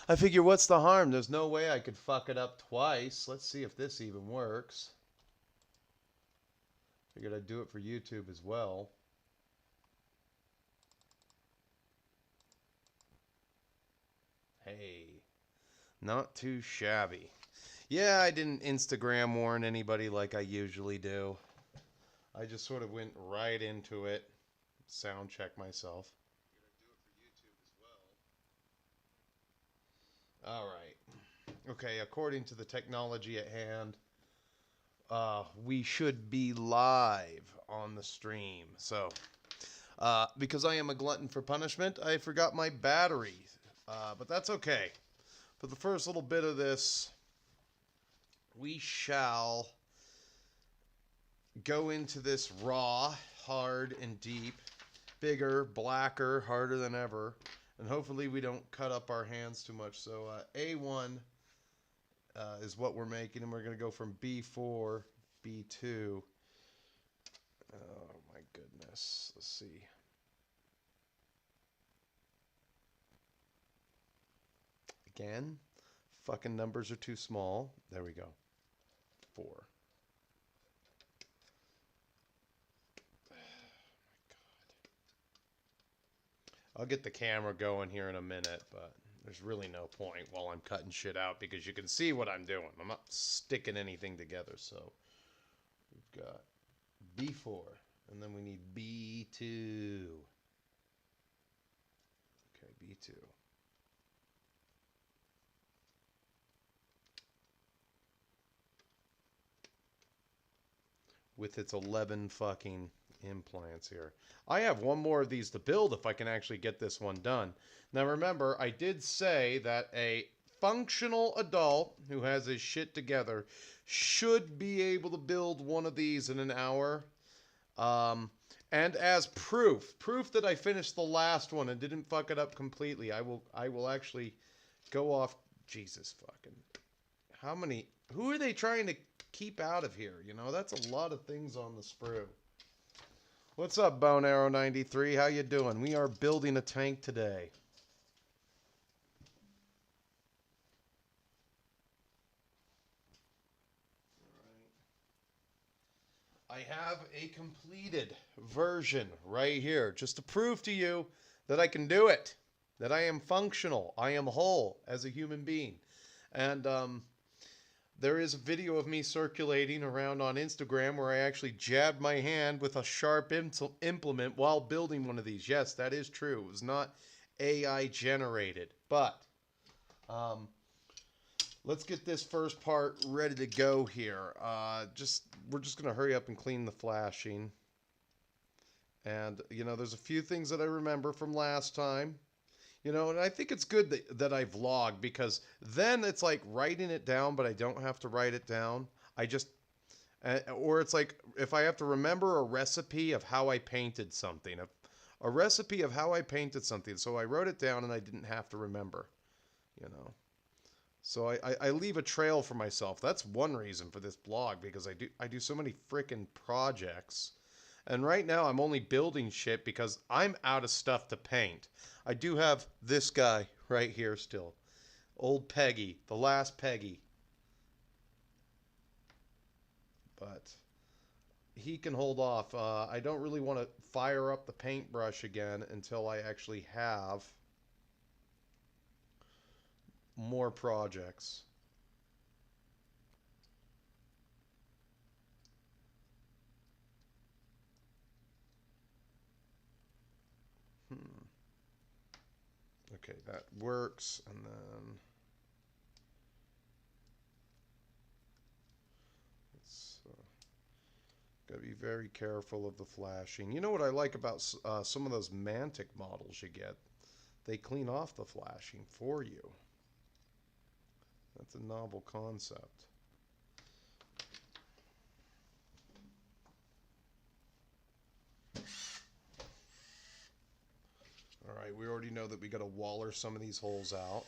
I figure, what's the harm? There's no way I could fuck it up twice. Let's see if this even works. Figured I'd do it for YouTube as well. Hey, not too shabby. Yeah, I didn't Instagram warn anybody like I usually do. I just sort of went right into it. Sound check myself. All right. Okay, according to the technology at hand, we should be live on the stream. So, because I am a glutton for punishment, I forgot my battery. But that's okay. For the first little bit of this, we shall go into this raw, hard, and deep, bigger, blacker, harder than ever. And hopefully we don't cut up our hands too much. So A1 is what we're making, and we're going to go from B4, B2. Oh my goodness. Let's see. Again, fucking numbers are too small. There we go. 4. Oh my God. I'll get the camera going here in a minute, but there's really no point while I'm cutting shit out because you can see what I'm doing. I'm not sticking anything together. So we've got B4, and then we need B2. Okay, B2. With its 11 fucking implants here. I have one more of these to build if I can actually get this one done. Now remember, I did say that a functional adult who has his shit together should be able to build one of these in an hour. And as proof that I finished the last one and didn't fuck it up completely, I will actually go off. Jesus fucking. How many? Who are they trying to keep out of here? You know, that's a lot of things on the sprue. What's up, Bone Arrow 93? How you doing? We are building a tank today. I have a completed version right here, just to prove to you that I can do it, that I am functional, I am whole as a human being. And there is a video of me circulating around on Instagram where I actually jabbed my hand with a sharp implement while building one of these. Yes, that is true. It was not AI generated. But let's get this first part ready to go here. We're just going to hurry up and clean the flashing. And, you know, there's a few things that I remember from last time. You know, and I think it's good that I vlog because then it's like writing it down, but I don't have to write it down. I just, or it's like if I have to remember a recipe of how I painted something, a recipe of how I painted something. So I wrote it down and I didn't have to remember, you know. So I leave a trail for myself. That's one reason for this blog because I do so many freaking projects. And right now I'm only building shit because I'm out of stuff to paint. I do have this guy right here still. Old Peggy, the last Peggy. But he can hold off. I don't really want to fire up the paintbrush again until I actually have more projects. Okay, that works. And then let's gotta be very careful of the flashing. You know what I like about some of those Mantic models you get? They clean off the flashing for you. That's a novel concept. All right, we already know that we got to waller some of these holes out.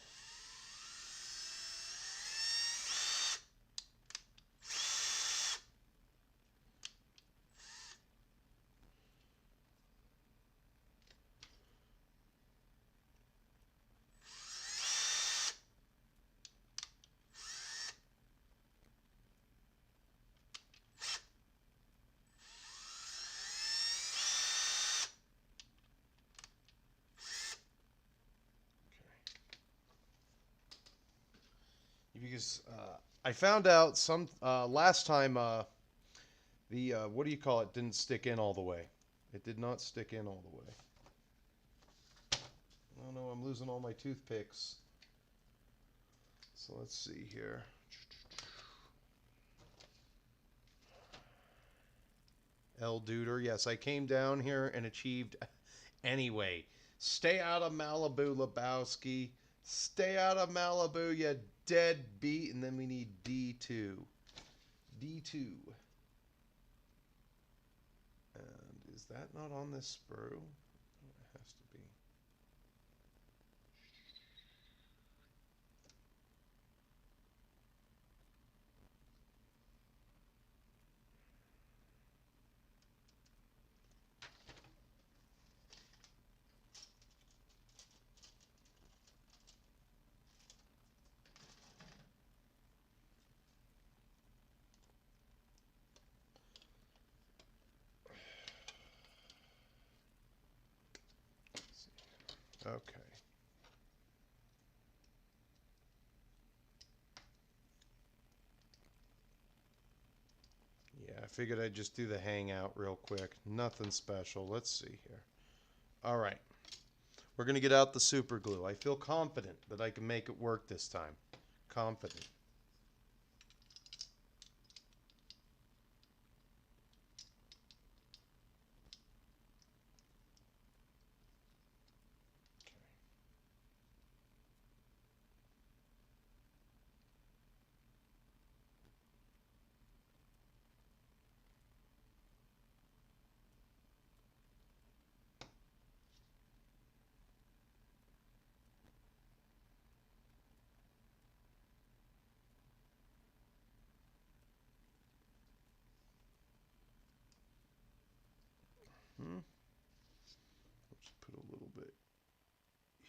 Because I found out last time the what do you call it didn't stick in all the way. It did not stick in all the way. Oh no, I'm losing all my toothpicks. So let's see here. El Duder, yes, I came down here and achieved anyway. Stay out of Malibu, Lebowski. Stay out of Malibu, you deadbeat. And then we need D2. D2. And is that not on this sprue? It has to be. Okay. Yeah, I figured I'd just do the hangout real quick. Nothing special. Let's see here. All right. We're going to get out the super glue. I feel confident that I can make it work this time. Confident. Let's put a little bit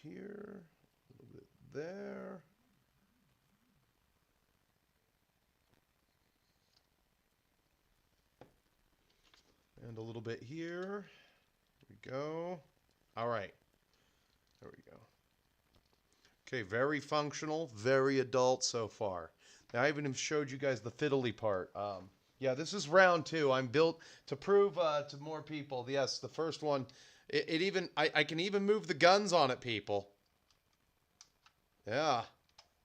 here, a little bit there. And a little bit here. There we go. All right. There we go. Okay, very functional, very adult so far. Now, I even showed you guys the fiddly part. Yeah, this is round 2. I'm built to prove to more people. Yes, the first one, I can even move the guns on it, people. Yeah,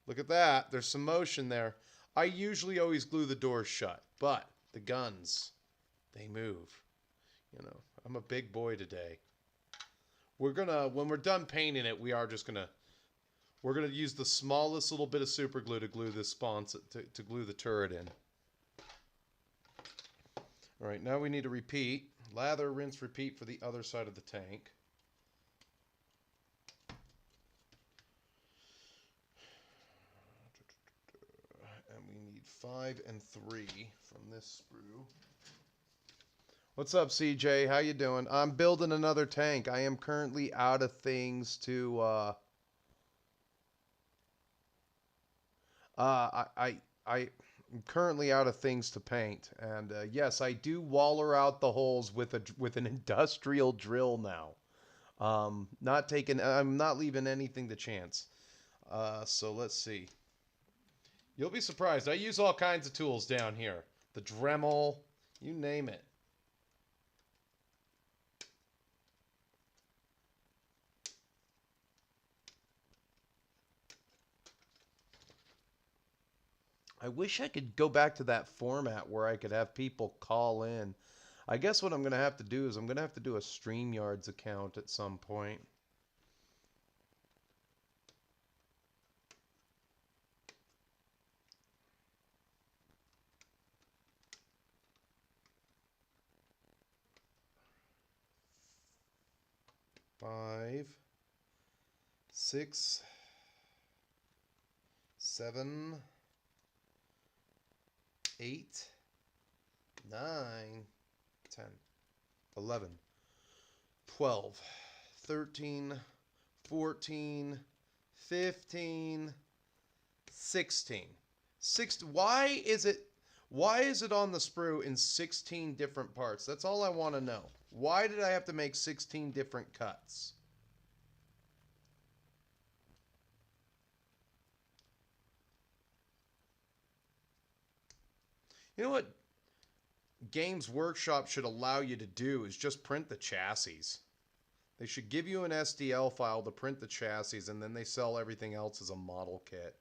look at that. There's some motion there. I usually always glue the doors shut, but the guns, they move. You know, I'm a big boy today. We're gonna, when we're done painting it, we're gonna use the smallest little bit of super glue to glue this to glue the turret in. All right, now we need to repeat. Lather, rinse, repeat for the other side of the tank. And we need 5 and 3 from this sprue. What's up, CJ? How you doing? I'm building another tank. I am currently out of things to I'm currently out of things to paint, and yes, I do waller out the holes with an industrial drill now. I'm not leaving anything to chance. So let's see. You'll be surprised. I use all kinds of tools down here. The Dremel, you name it. I wish I could go back to that format where I could have people call in. I guess what I'm going to have to do is I'm going to have to do a StreamYards account at some point. Five, 6, 7, 8, 9, 10, 11, 12, 13, 14, 15, 16. Why is it on the sprue in 16 different parts? That's all I want to know. Why did I have to make 16 different cuts? You know what Games Workshop should allow you to do is just print the chassis. They should give you an STL file to print the chassis, and then they sell everything else as a model kit.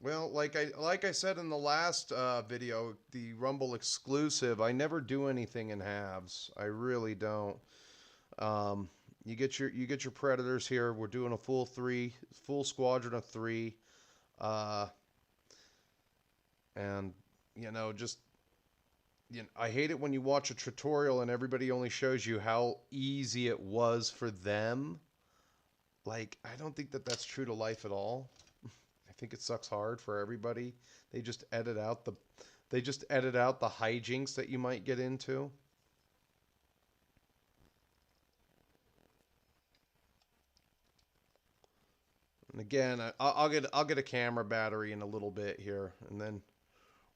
Well, like I said in the last video, the Rumble exclusive, I never do anything in halves. I really don't. You get your predators here. We're doing a full squadron of 3, uh, and just I hate it when you watch a tutorial and everybody only shows you how easy it was for them. Like, I don't think that that's true to life at all. I think it sucks hard for everybody. They just edit out the hijinks that you might get into. And again, I'll get a camera battery in a little bit here, and then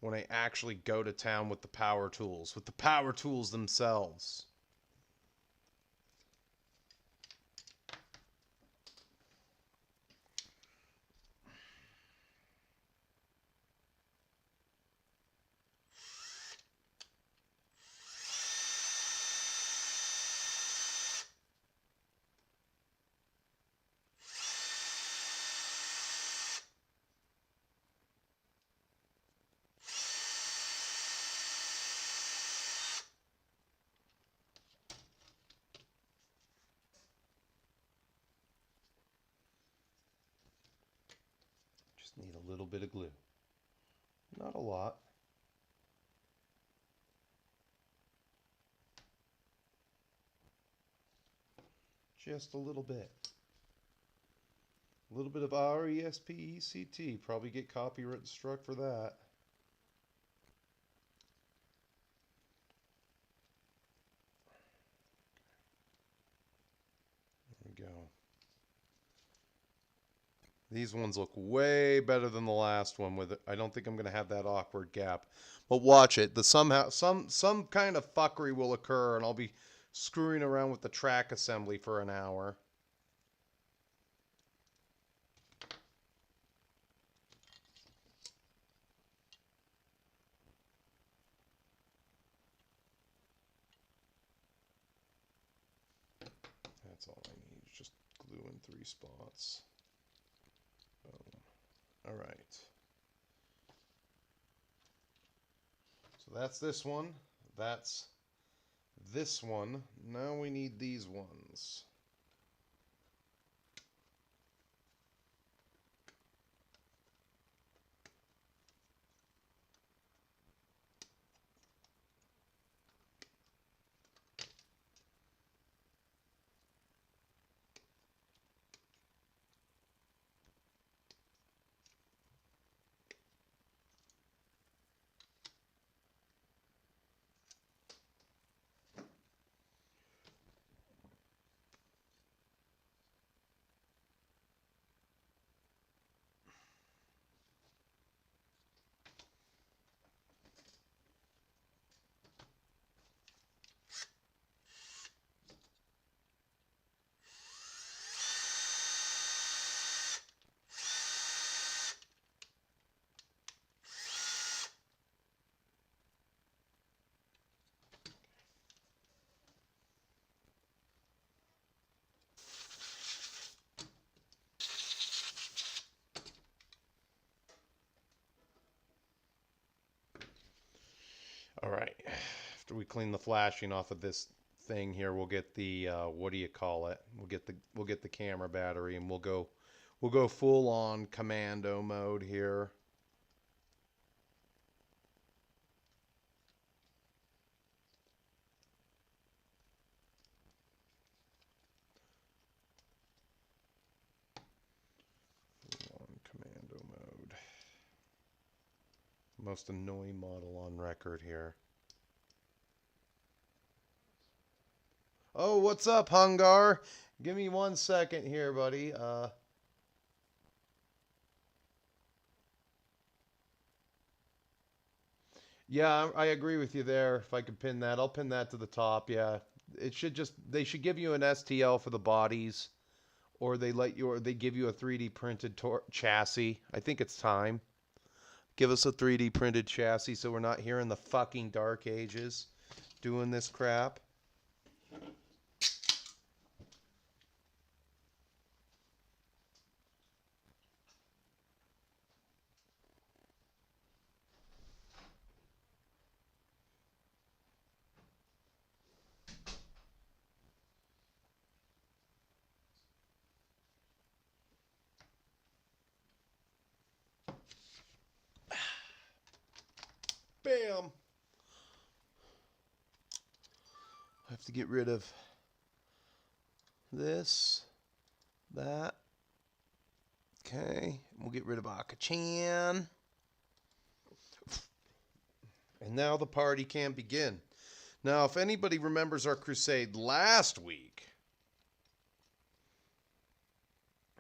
when I actually go to town with the power tools themselves. Just need a little bit of glue. Not a lot. Just a little bit. A little bit of RESPECT. Probably get copyright struck for that. There we go. These ones look way better than the last one with it. I don't think I'm going to have that awkward gap. But watch it. Somehow some kind of fuckery will occur and I'll be screwing around with the track assembly for an hour. That's all I need. Just glue in 3 spots. Boom. All right. So that's this one. That's this one. Now we need these ones. All right. After we clean the flashing off of this thing here, we'll get the what do you call it? We'll get the camera battery, and we'll go full on commando mode here. Full on commando mode. Most annoying model on record here. Oh, what's up, Hungar? Give me 1 second here, buddy. Yeah, I agree with you there. If I could pin that, I'll pin that to the top. Yeah, it should just they should give you an STL for the bodies, or they give you a 3D printed chassis. I think it's time. Give us a 3D printed chassis so we're not here in the fucking dark ages doing this crap. Bam. I have to get rid of this, that. Okay, we'll get rid of Aka-chan. And now the party can begin. Now, if anybody remembers our crusade last week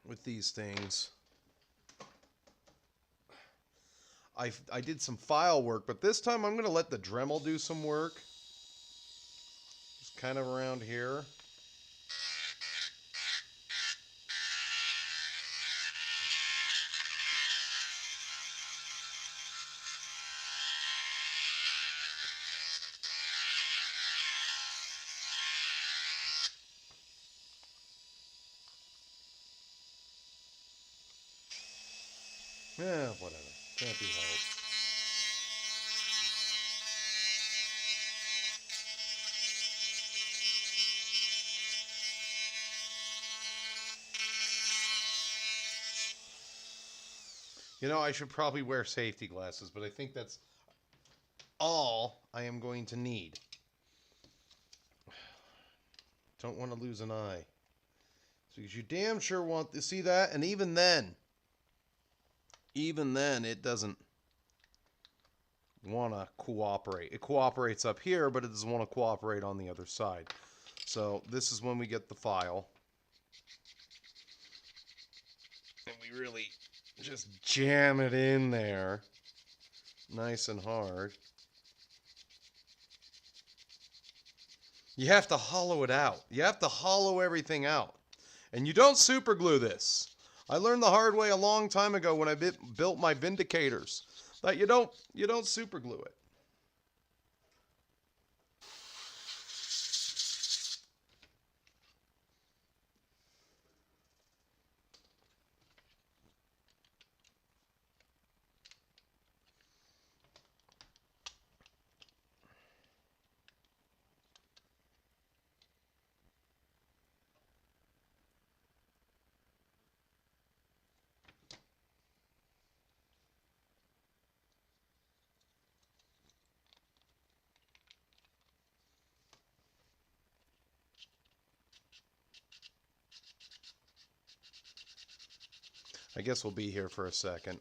with these things, I did some file work, but this time I'm going to let the Dremel do some work. Just kind of around here. Yeah, whatever. Can't be helped. You know, I should probably wear safety glasses, but I think that's all I am going to need. Don't want to lose an eye. Because you damn sure want to see that, and even then, it doesn't want to cooperate. It cooperates up here, but it doesn't want to cooperate on the other side. So this is when we get the file. And we really just jam it in there. Nice and hard. You have to hollow it out. You have to hollow everything out. And you don't super glue this. I learned the hard way a long time ago when I built my Vindicators that you don't super glue it. I guess we'll be here for a second.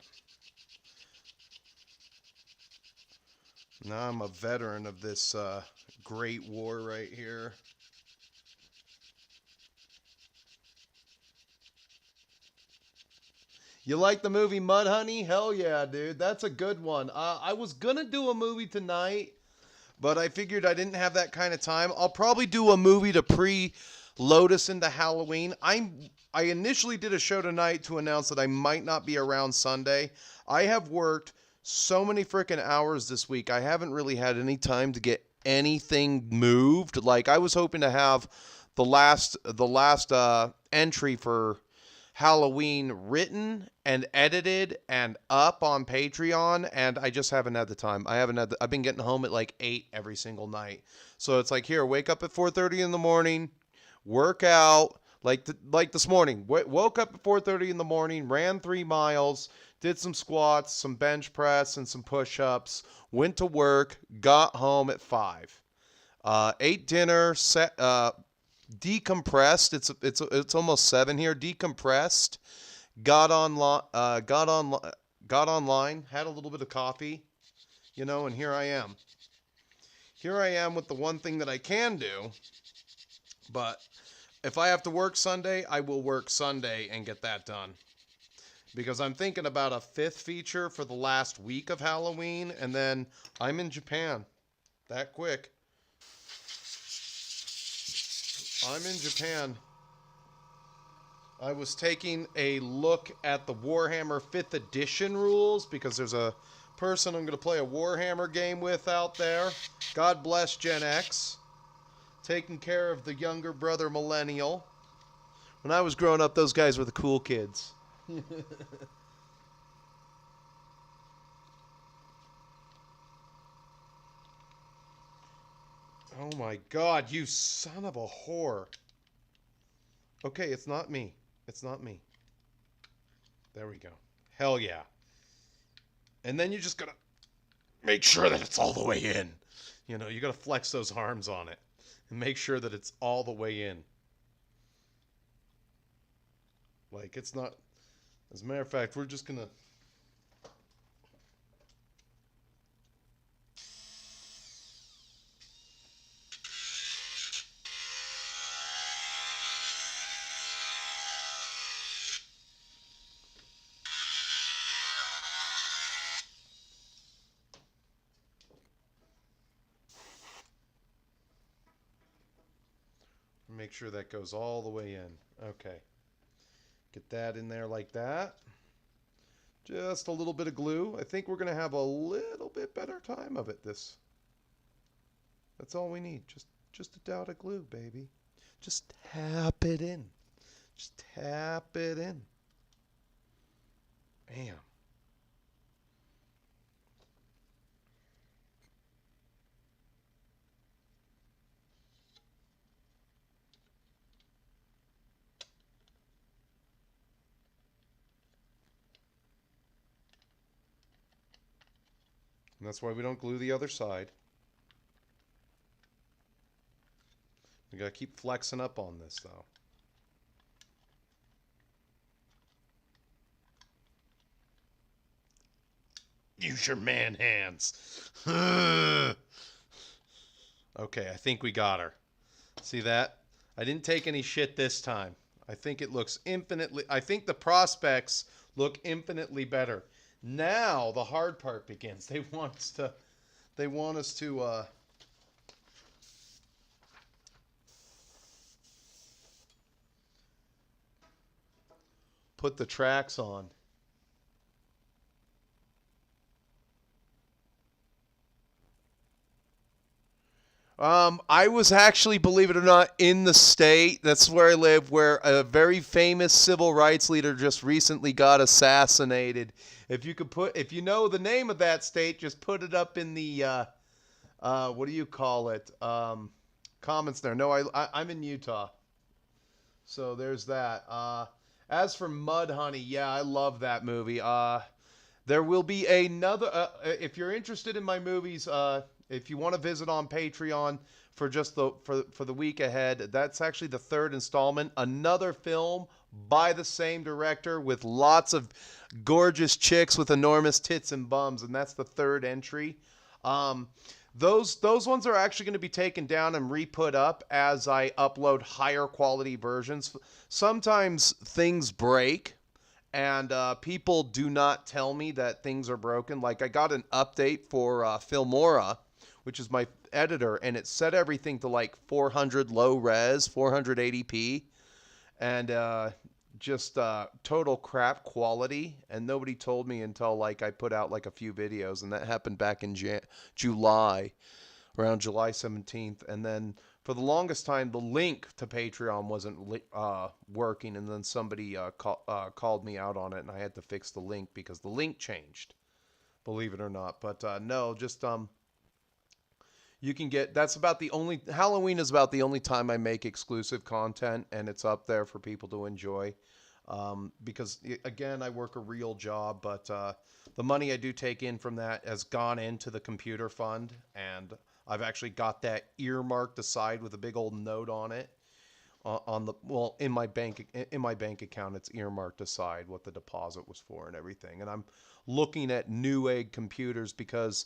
Now I'm a veteran of this great war right here. You like the movie Mudhoney? Hell yeah, dude. That's a good one. I was going to do a movie tonight, but I figured I didn't have that kind of time. I'll probably do a movie to pre-load us into Halloween. I initially did a show tonight to announce that I might not be around Sunday. I have worked so many freaking hours this week. I haven't really had any time to get anything moved. Like, I was hoping to have the last entry for Halloween written and edited and up on Patreon, and I just haven't had the time. I've been getting home at like 8 every single night. So it's like, here, wake up at 4:30 in the morning, work out, like this morning. Woke up at 4:30 in the morning, ran 3 miles, did some squats, some bench press, and some push-ups, went to work, got home at 5. Ate dinner, decompressed. It's almost 7 here. Decompressed. Got online. Had a little bit of coffee, and here I am. Here I am with the one thing that I can do, But if I have to work Sunday, I will work Sunday and get that done. Because I'm thinking about a 5th feature for the last week of Halloween, and then I'm in Japan. That quick. I'm in Japan. I was taking a look at the Warhammer 5th edition rules because there's a person I'm going to play a Warhammer game with out there. God bless Gen X. Taking care of the younger brother millennial. When I was growing up, those guys were the cool kids. Oh my God, you son of a whore. Okay, it's not me. It's not me. There we go. Hell yeah. And then you just gotta make sure that it's all the way in. You know, you gotta flex those arms on it and make sure that it's all the way in. Like, it's not... As a matter of fact, we're just gonna... Make sure that goes all the way in. Okay. Get that in there like that. Just a little bit of glue. I think we're going to have a little bit better time of it this. That's all we need. Just a dot of glue, baby. Just tap it in. Just tap it in. Bam. And that's why we don't glue the other side. We gotta keep flexing up on this, though. Use your man hands. Okay, I think we got her. See that? I didn't take any shit this time. I think it looks infinitely... I think the prospects look infinitely better. Now the hard part begins. They want us to put the tracks on. I was actually, believe it or not, in the state. That's where I live, where a very famous civil rights leader just recently got assassinated. If you know the name of that state, just put it up in the, what do you call it? Comments there. No, I'm in Utah. So there's that. As for Mudhoney, yeah, I love that movie. There will be another, if you're interested in my movies, if you want to visit on Patreon for just for the week ahead, that's actually the 3rd installment. Another film by the same director with lots of gorgeous chicks with enormous tits and bums, and that's the 3rd entry. Those ones are actually going to be taken down and re-put up as I upload higher quality versions. Sometimes things break, and people do not tell me that things are broken. Like, I got an update for Filmora, which is my editor, and it set everything to like 400 low res, 480p, and just total crap quality. And nobody told me until like I put out like a few videos, and that happened back in July, around July 17th. And then for the longest time, the link to Patreon wasn't working, and then somebody called me out on it, and I had to fix the link because the link changed, believe it or not. But no, just you can get, that's about the only, Halloween is about the only time I make exclusive content, and it's up there for people to enjoy. Because, again, I work a real job, but the money I do take in from that has gone into the computer fund, and I've actually got that earmarked aside with a big old note on it. In my bank account, it's earmarked aside what the deposit was for and everything. And I'm looking at Newegg computers because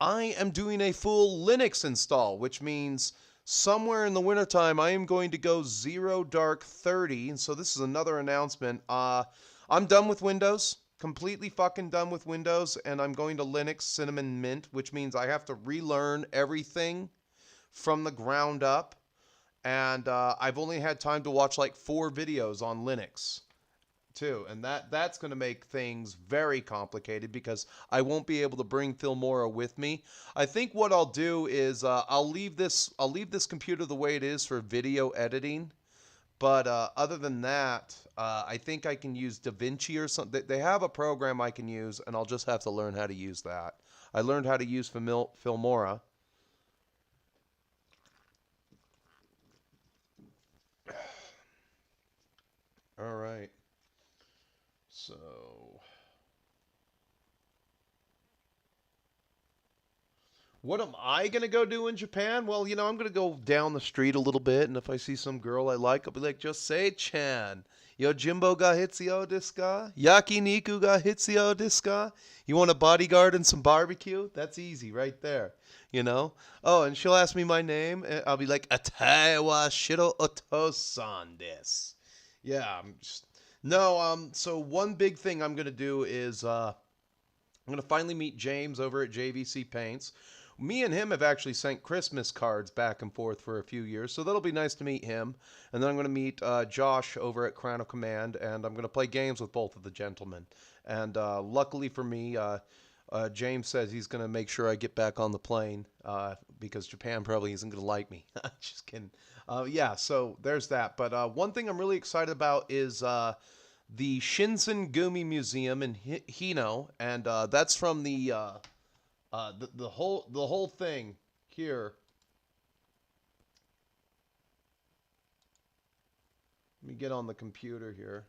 I am doing a full Linux install, which means somewhere in the wintertime, I am going to go zero dark 30. And so this is another announcement. I'm done with Windows. Completely fucking done with Windows. And I'm going to Linux Cinnamon Mint, which means I have to relearn everything from the ground up. And I've only had time to watch like 4 videos on Linux too, and that's going to make things very complicated because I won't be able to bring Filmora with me. I think what I'll do is I'll leave this computer the way it is for video editing, but other than that, I think I can use DaVinci or something. They have a program I can use, and I'll just have to learn how to use that. I learned how to use Filmora. All right. So, what am I going to go do in Japan? Well, I'm going to go down the street a little bit, and if I see some girl I like, I'll be like, just say Chan. Yo, Jimbo ga hitsuyo desu ka? Yakiniku ga hitsuyo desu ka? You want a bodyguard and some barbecue? That's easy right there, Oh, and she'll ask me my name, and I'll be like, Atai wa shiro otosan desu. Yeah, no, so one big thing I'm going to do is I'm going to finally meet James over at JVC Paints. Me and him have actually sent Christmas cards back and forth for a few years, so that'll be nice to meet him. And then I'm going to meet Josh over at Crown of Command, and I'm going to play games with both of the gentlemen. And luckily for me, James says he's going to make sure I get back on the plane because Japan probably isn't going to like me. Just kidding. Yeah, so there's that. But one thing I'm really excited about is the Shinsengumi Museum in Hino, and that's from the whole thing here. Let me get on the computer here.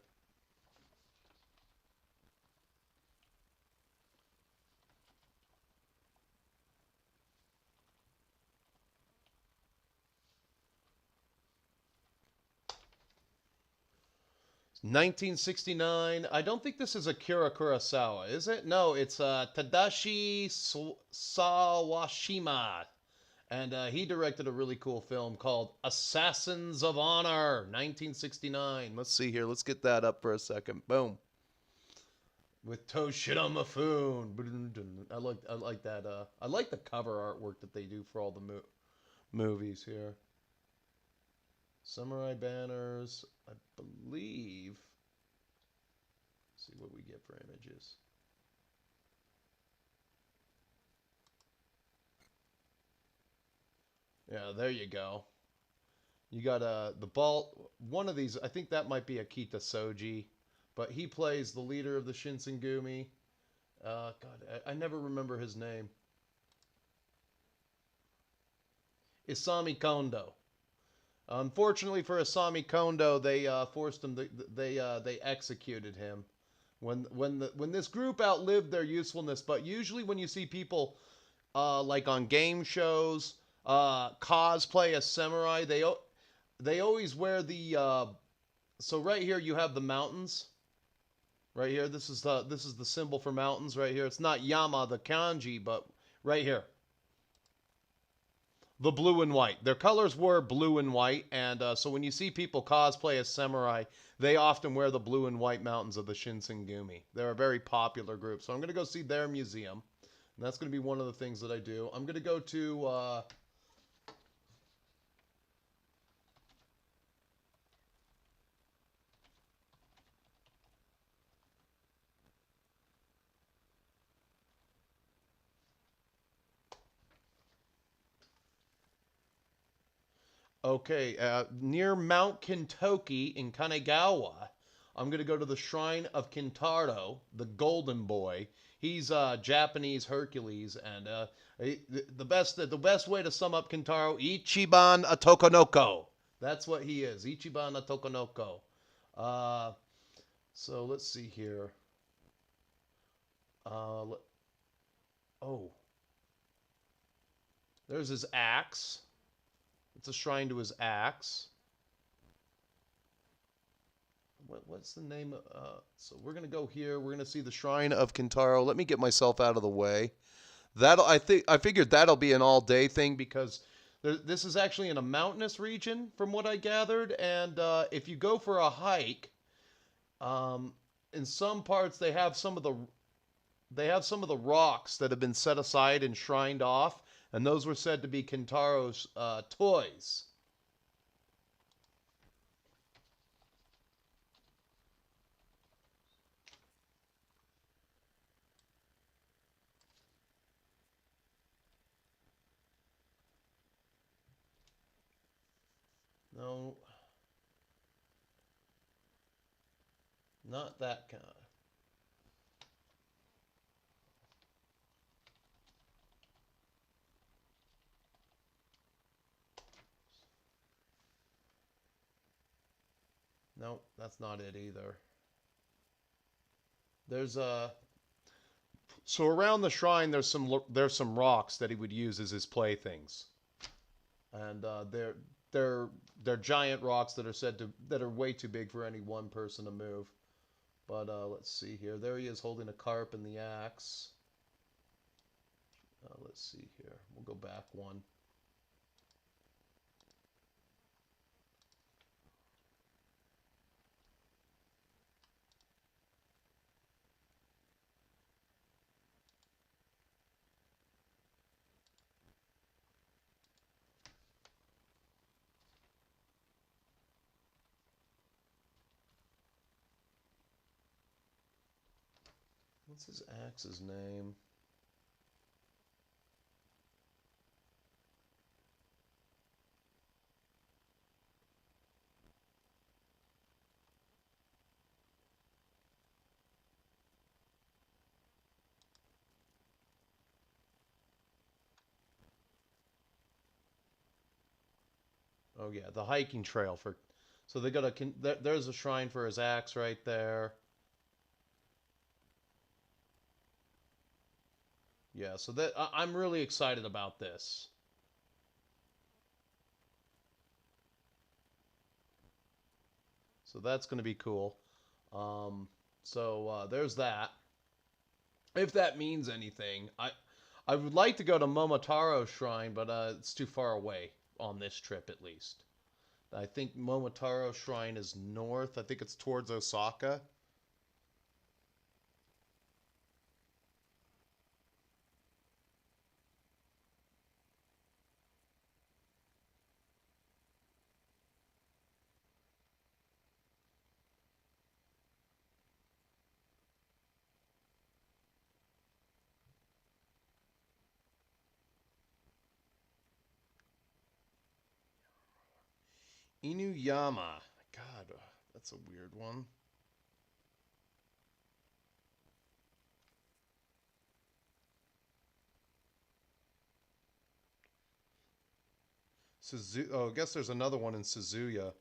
It's 1969. I don't think this is Akira Kurosawa, is it? No, it's Tadashi Sawashima. And he directed a really cool film called Assassins of Honor, 1969. Let's see here. Let's get that up for a second. Boom. With Toshiro Mifune. I like that. I like the cover artwork that they do for all the movies here. Samurai banners. I believe. Let's see what we get for images. Yeah, there you go. You got the ball. One of these, I think that might be Akita Soji, but he plays the leader of the Shinsengumi. God, I never remember his name. Isami Kondo. Unfortunately for Isami Kondo, they forced him. They executed him when this group outlived their usefulness. But usually, when you see people like on game shows cosplay as samurai, they always wear the. So right here you have the mountains. Right here, this is the symbol for mountains. Right here, it's not Yama the kanji, but right here. The blue and white. Their colors were blue and white, and so when you see people cosplay as samurai, they often wear the blue and white mountains of the Shinsengumi. They're a very popular group, so I'm going to go see their museum, and that's going to be one of the things that I do. I'm going to go to... Okay, near Mount Kintoki in Kanagawa, I'm going to go to the Shrine of Kintaro, the Golden Boy. He's Japanese Hercules, and the best way to sum up Kintaro, Ichiban Atokonoko. That's what he is, Ichiban Atokonoko. So let's see here. Oh, there's his axe. It's a shrine to his axe. What's the name? So we're gonna go here. We're gonna see the Shrine of Kintaro. Let me get myself out of the way. I figured that'll be an all-day thing because This is actually in a mountainous region, from what I gathered, and if you go for a hike, um, in some parts they have some of the rocks that have been set aside and shrined off, and those were said to be Kintaro's toys. No, not that kind. Nope, that's not it either. There's a So around the shrine there's some rocks that he would use as his playthings, and they're they're giant rocks that are said to that are way too big for any one person to move. But let's see here. There he is holding a carp and the axe. Let's see here. We'll go back one. What's his axe's name? Oh yeah, the hiking trail for. So they got there's a shrine for his axe right there. Yeah, so I'm really excited about this. So that's going to be cool. There's that. If that means anything, I would like to go to Momotaro Shrine, but it's too far away on this trip at least. I think Momotaro Shrine is north. I think it's towards Osaka. Inuyama. God, that's a weird one. I guess there's another one in Suzuya.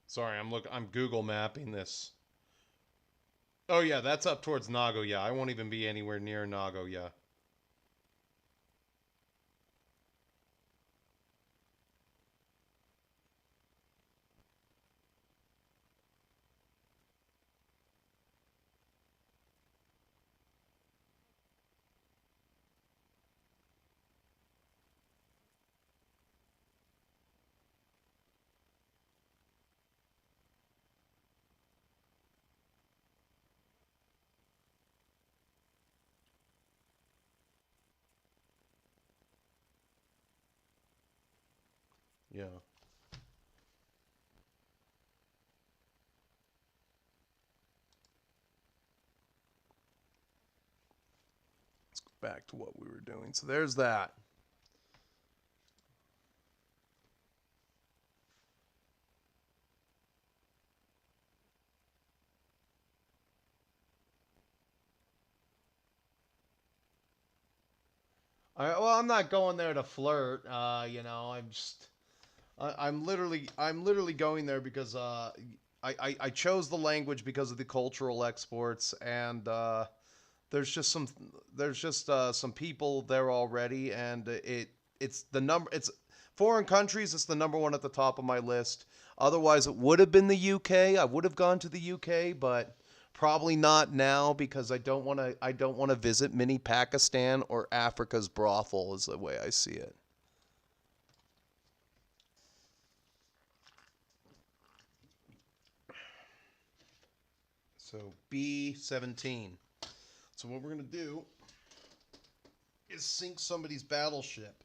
Sorry, I'm Google mapping this. Oh yeah, that's up towards Nagoya. I won't even be anywhere near Nagoya. Yeah. Let's go back to what we were doing. So there's that. I'm not going there to flirt. I'm literally going there because I chose the language because of the cultural exports, and there's just some there's just some people there already, and it's the number. foreign countries, it's the number one at the top of my list. Otherwise, it would have been the UK. I would have gone to the UK, but probably not now because I don't want to. I don't want to visit mini Pakistan or Africa's brothel. Is the way I see it. So B-17. So what we're gonna do is sink somebody's battleship.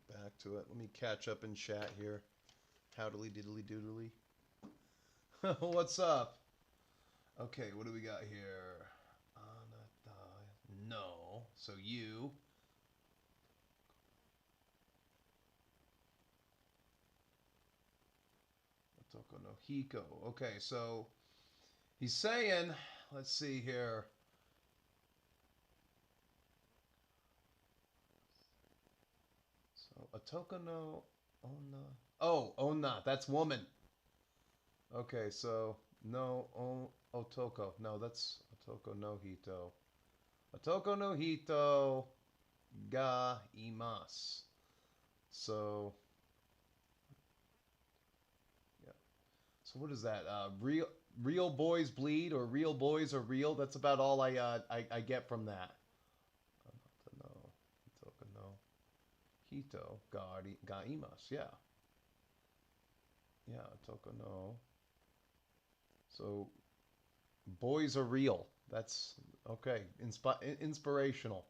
Back to it. Let me catch up in chat here. Howdily diddly doodly. What's up? Okay, what do we got here? No. So you. Otoko no Hiko. Okay, so he's saying, let's see here. So Otoko no Onna. Oh, Onna. That's woman. Okay, so no Otoko. No, that's Otoko no Hito. Otoko no Hito ga imasu. So yeah. So what is that? Real boys bleed or real boys are real. That's about all I get from that. No, Otoko no Hito ga imasu. Yeah. Yeah, Otoko no. So boys are real. That's okay. Inspirational.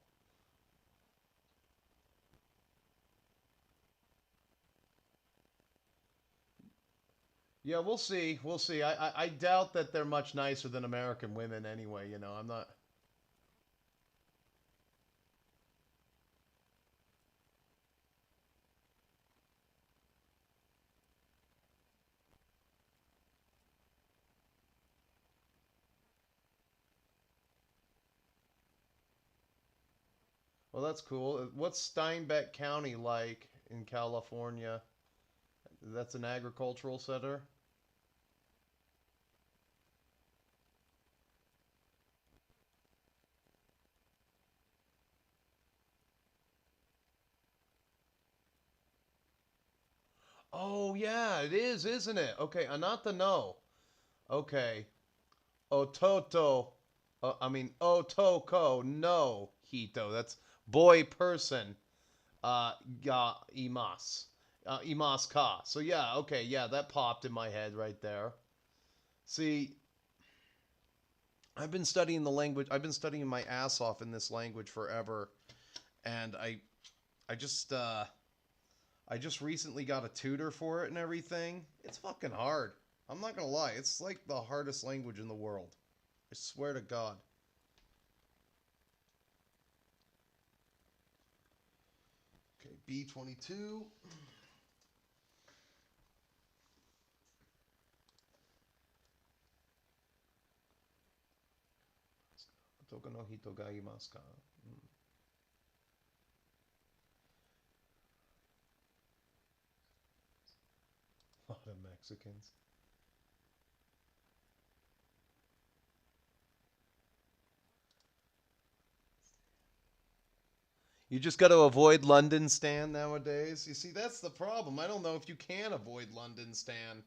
Yeah, we'll see. We'll see. I doubt that they're much nicer than American women anyway. You know, I'm not. Well, that's cool. What's Steinbeck County like in California? That's an agricultural center. Oh yeah, it is, isn't it? Okay, Anata no. Okay, Ototo. I mean Otoko no Hito. That's boy person. Ga imas. Imas ka. So yeah, okay, yeah, that popped in my head right there. See, I've been studying the language. I've been studying my ass off in this language forever, and I just I just recently got a tutor for it and everything. It's fucking hard. I'm not gonna lie. It's like the hardest language in the world. I swear to God. Okay, B-22. Otoko no hito ga imasu ka? A lot of Mexicans. You just got to avoid London Stan nowadays. You see, that's the problem. I don't know if you can avoid London Stan.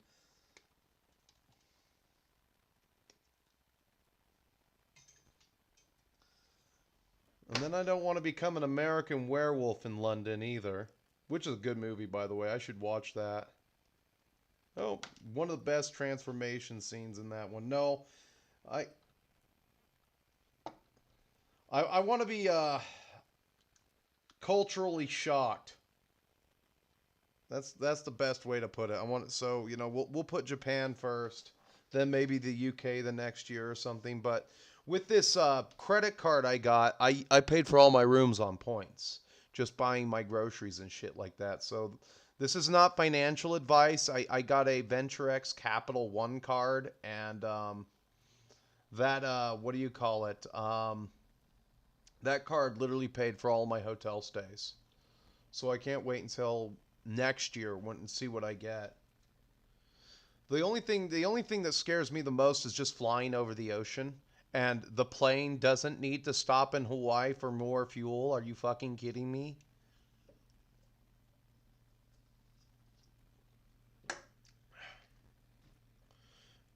And then I don't want to become an American werewolf in London either. Which is a good movie, by the way. I should watch that. Oh, one of the best transformation scenes in that one. No, I I want to be culturally shocked. That's the best way to put it. I want so you know we'll put Japan first, then maybe the UK the next year or something. But with this credit card I got, I paid for all my rooms on points, just buying my groceries and shit like that. So this is not financial advice. I got a VentureX Capital One card, and that what do you call it? That card literally paid for all my hotel stays. So I can't wait until next year and see what I get. The only thing that scares me the most is just flying over the ocean. And the plane doesn't need to stop in Hawaii for more fuel. Are you fucking kidding me?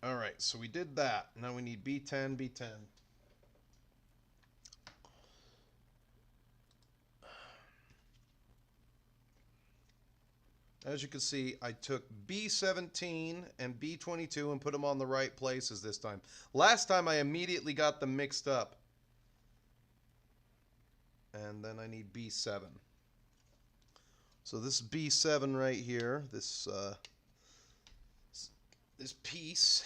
All right, so we did that. Now we need B10, B10. As you can see, I took B17 and B22 and put them on the right places this time. Last time I immediately got them mixed up. And then I need B7. So this is B7 right here. This piece.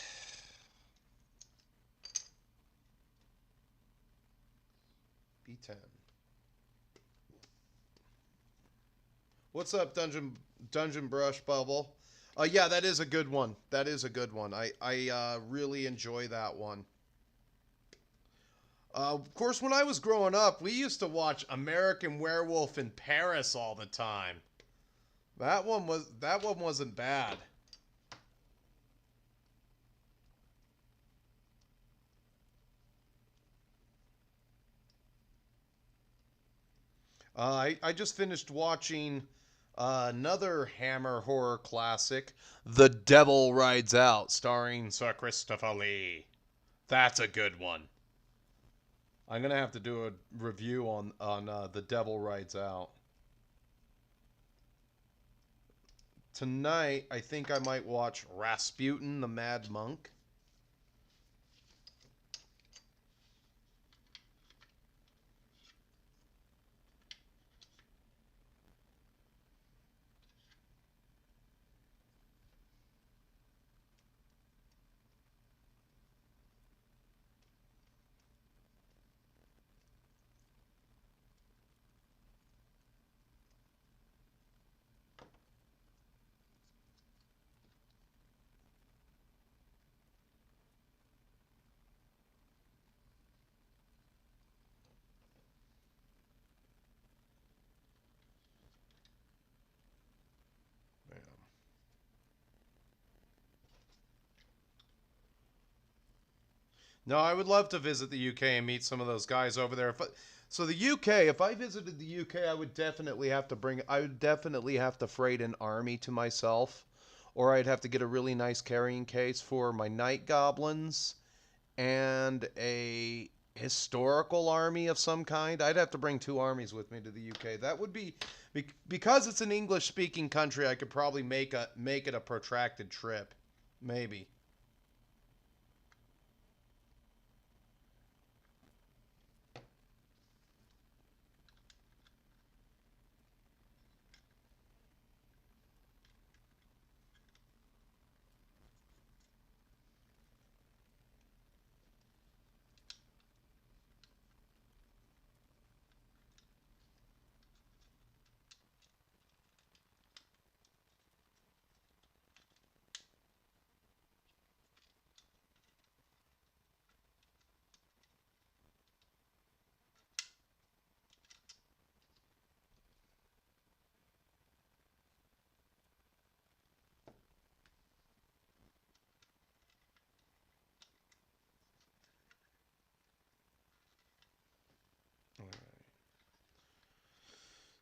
B10. What's up, Dungeon Brush Bubble? Yeah, that is a good one. That is a good one. I really enjoy that one. Of course, when I was growing up, we used to watch American Werewolf in Paris all the time. That one wasn't bad. I just finished watching another Hammer horror classic, The Devil Rides Out, starring Sir Christopher Lee. That's a good one. I'm gonna have to do a review on The Devil Rides Out. Tonight, I think I might watch Rasputin the Mad Monk. No, I would love to visit the UK and meet some of those guys over there. So the UK, if I visited the UK, I would definitely have to freight an army to myself, or I'd have to get a really nice carrying case for my night goblins and a historical army of some kind. I'd have to bring 2 armies with me to the UK. That would be because it's an English-speaking country. I could probably make it a protracted trip, maybe.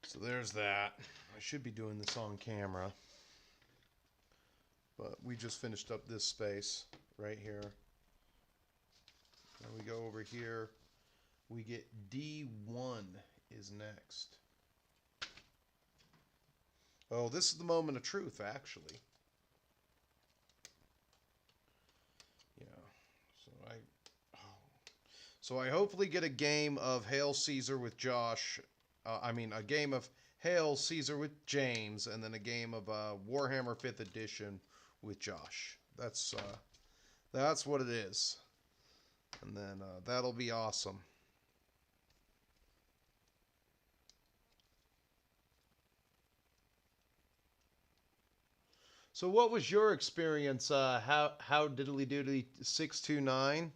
So there's that. I should be doing this on camera. But we just finished up this space right here. Now we go over here. We get D1 is next. Oh, this is the moment of truth, actually. Yeah. So I hopefully get a game of Hail Caesar with Josh. A game of Hail Caesar with James, and then a game of Warhammer 5th Edition with Josh. That's what it is. And then that'll be awesome. So what was your experience? How diddly doodly 629?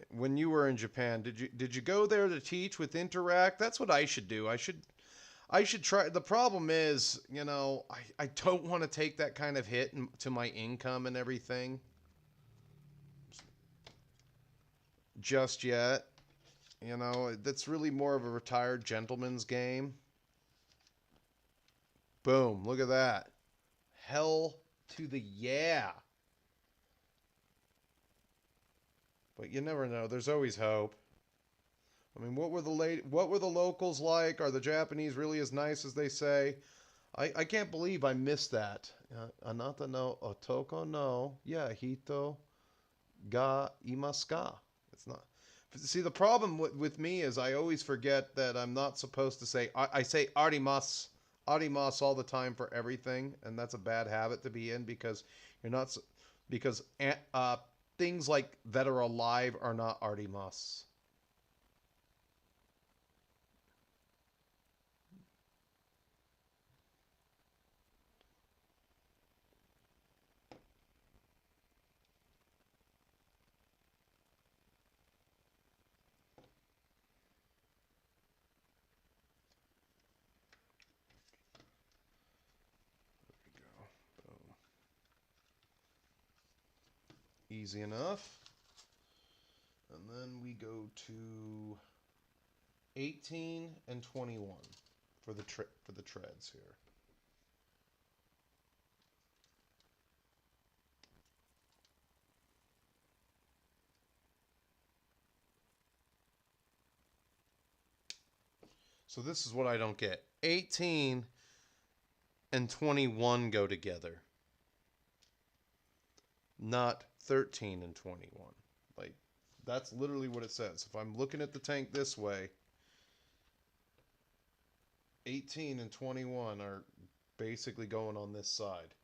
when you were in Japan, did you go there to teach with Interact? That's what I should do. I should try. The problem is, you know, I don't want to take that kind of hit to my income and everything just yet. You know, that's really more of a retired gentleman's game. Boom, look at that. Hell to the yeah. But you never know. There's always hope. I mean, what were the locals like? Are the Japanese really as nice as they say? I can't believe I missed that. Anata no otoko no hito ga imasu ka? It's not. See, the problem with me is I always forget that I'm not supposed to say. I say arimasu all the time for everything, and that's a bad habit to be in because you're not because things like that are alive are not arimasu. Easy enough. And then we go to 18 and 21 for the treads here. So this is what I don't get. 18 and 21 go together. Not 13 and 21. Like, that's literally what it says. If I'm looking at the tank this way, 18 and 21 are basically going on this side.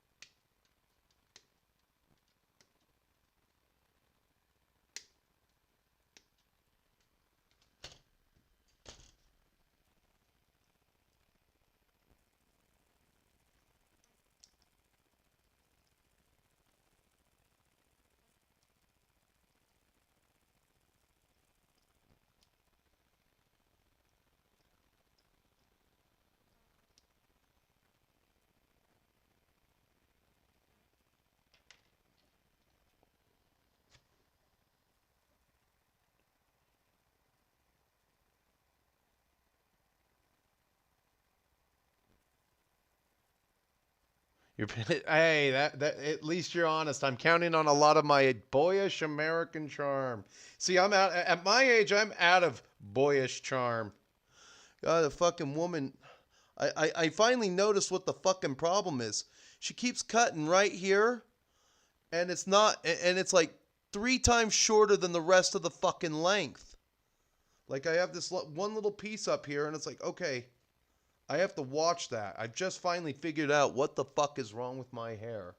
You're, hey, that at least you're honest. I'm counting on a lot of my boyish American charm. See, I'm out at my age. I'm out of boyish charm. God, the fucking woman. I finally noticed what the fucking problem is. She keeps cutting right here, and it's not, and it's like 3 times shorter than the rest of the fucking length. Like I have this one little piece up here, and it's like, okay, I have to watch that. I've just finally figured out what the fuck is wrong with my hair.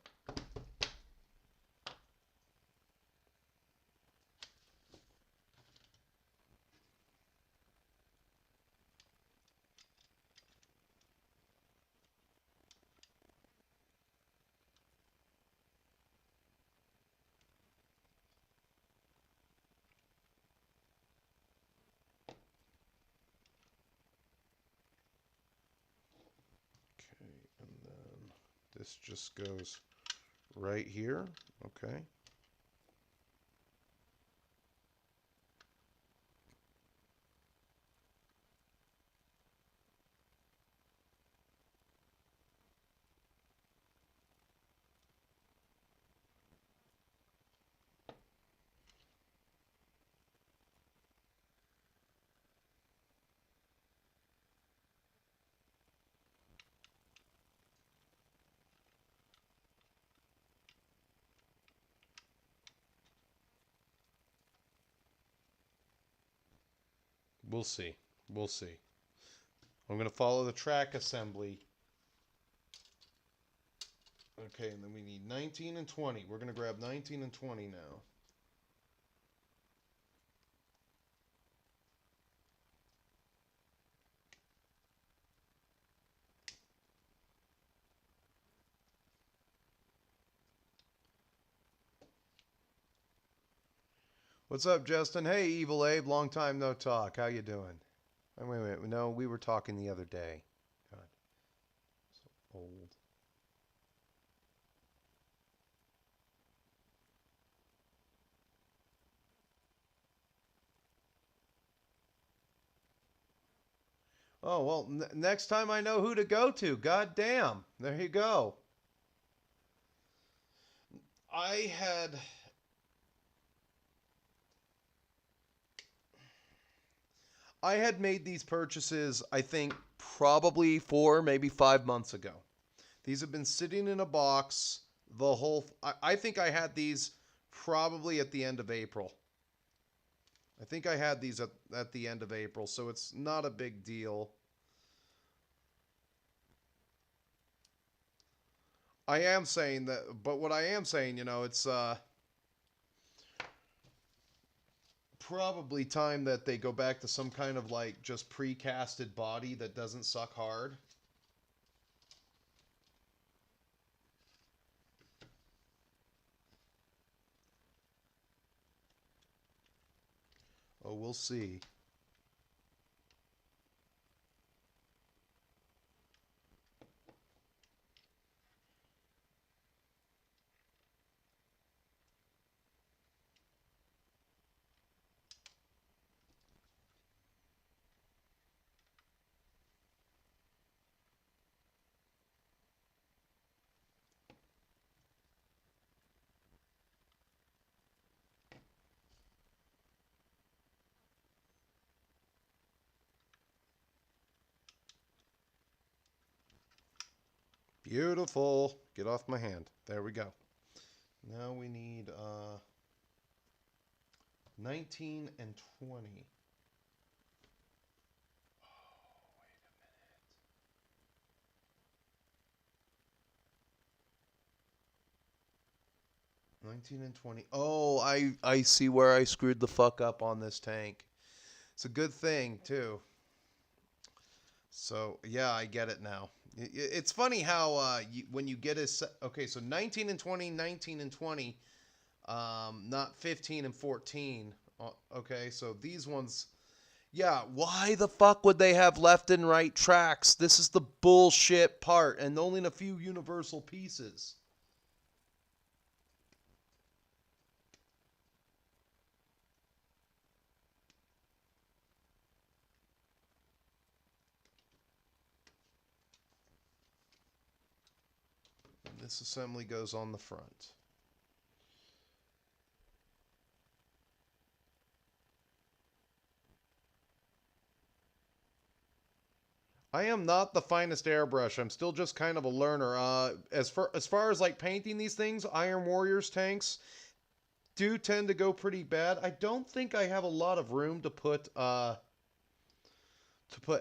Okay, and then this just goes right here. Okay. We'll see. We'll see. I'm going to follow the track assembly. Okay, and then we need 19 and 20. We're going to grab 19 and 20 now. What's up, Justin? Hey, Evil Abe. Long time no talk. How you doing? Oh, wait. No, we were talking the other day. God, so old. Oh, well, next time I know who to go to. God damn. There you go. I had I had made these purchases, I think, probably 4, maybe 5 months ago. These have been sitting in a box the whole. I think I had these probably at the end of April. I think I had these at the end of April, so it's not a big deal. I am saying that, but what I am saying, it's probably time that they go back to some kind of like just precasted body that doesn't suck hard. Oh, we'll see. Beautiful. Get off my hand. There we go. Now we need 19 and 20. 19 and 20. Oh, I see where I screwed the fuck up on this tank. It's a good thing, too. So, yeah, I get it now. It's funny how when you get a... Okay, so 19 and 20, 19 and 20. Not 15 and 14. Okay, so these ones... Yeah, why the fuck would they have left and right tracks? This is the bullshit part, and only in a few universal pieces. And this assembly goes on the front. I am not the finest airbrush. I'm still just kind of a learner. As far as like painting these things, Iron Warriors tanks do tend to go pretty bad. I don't think I have a lot of room to put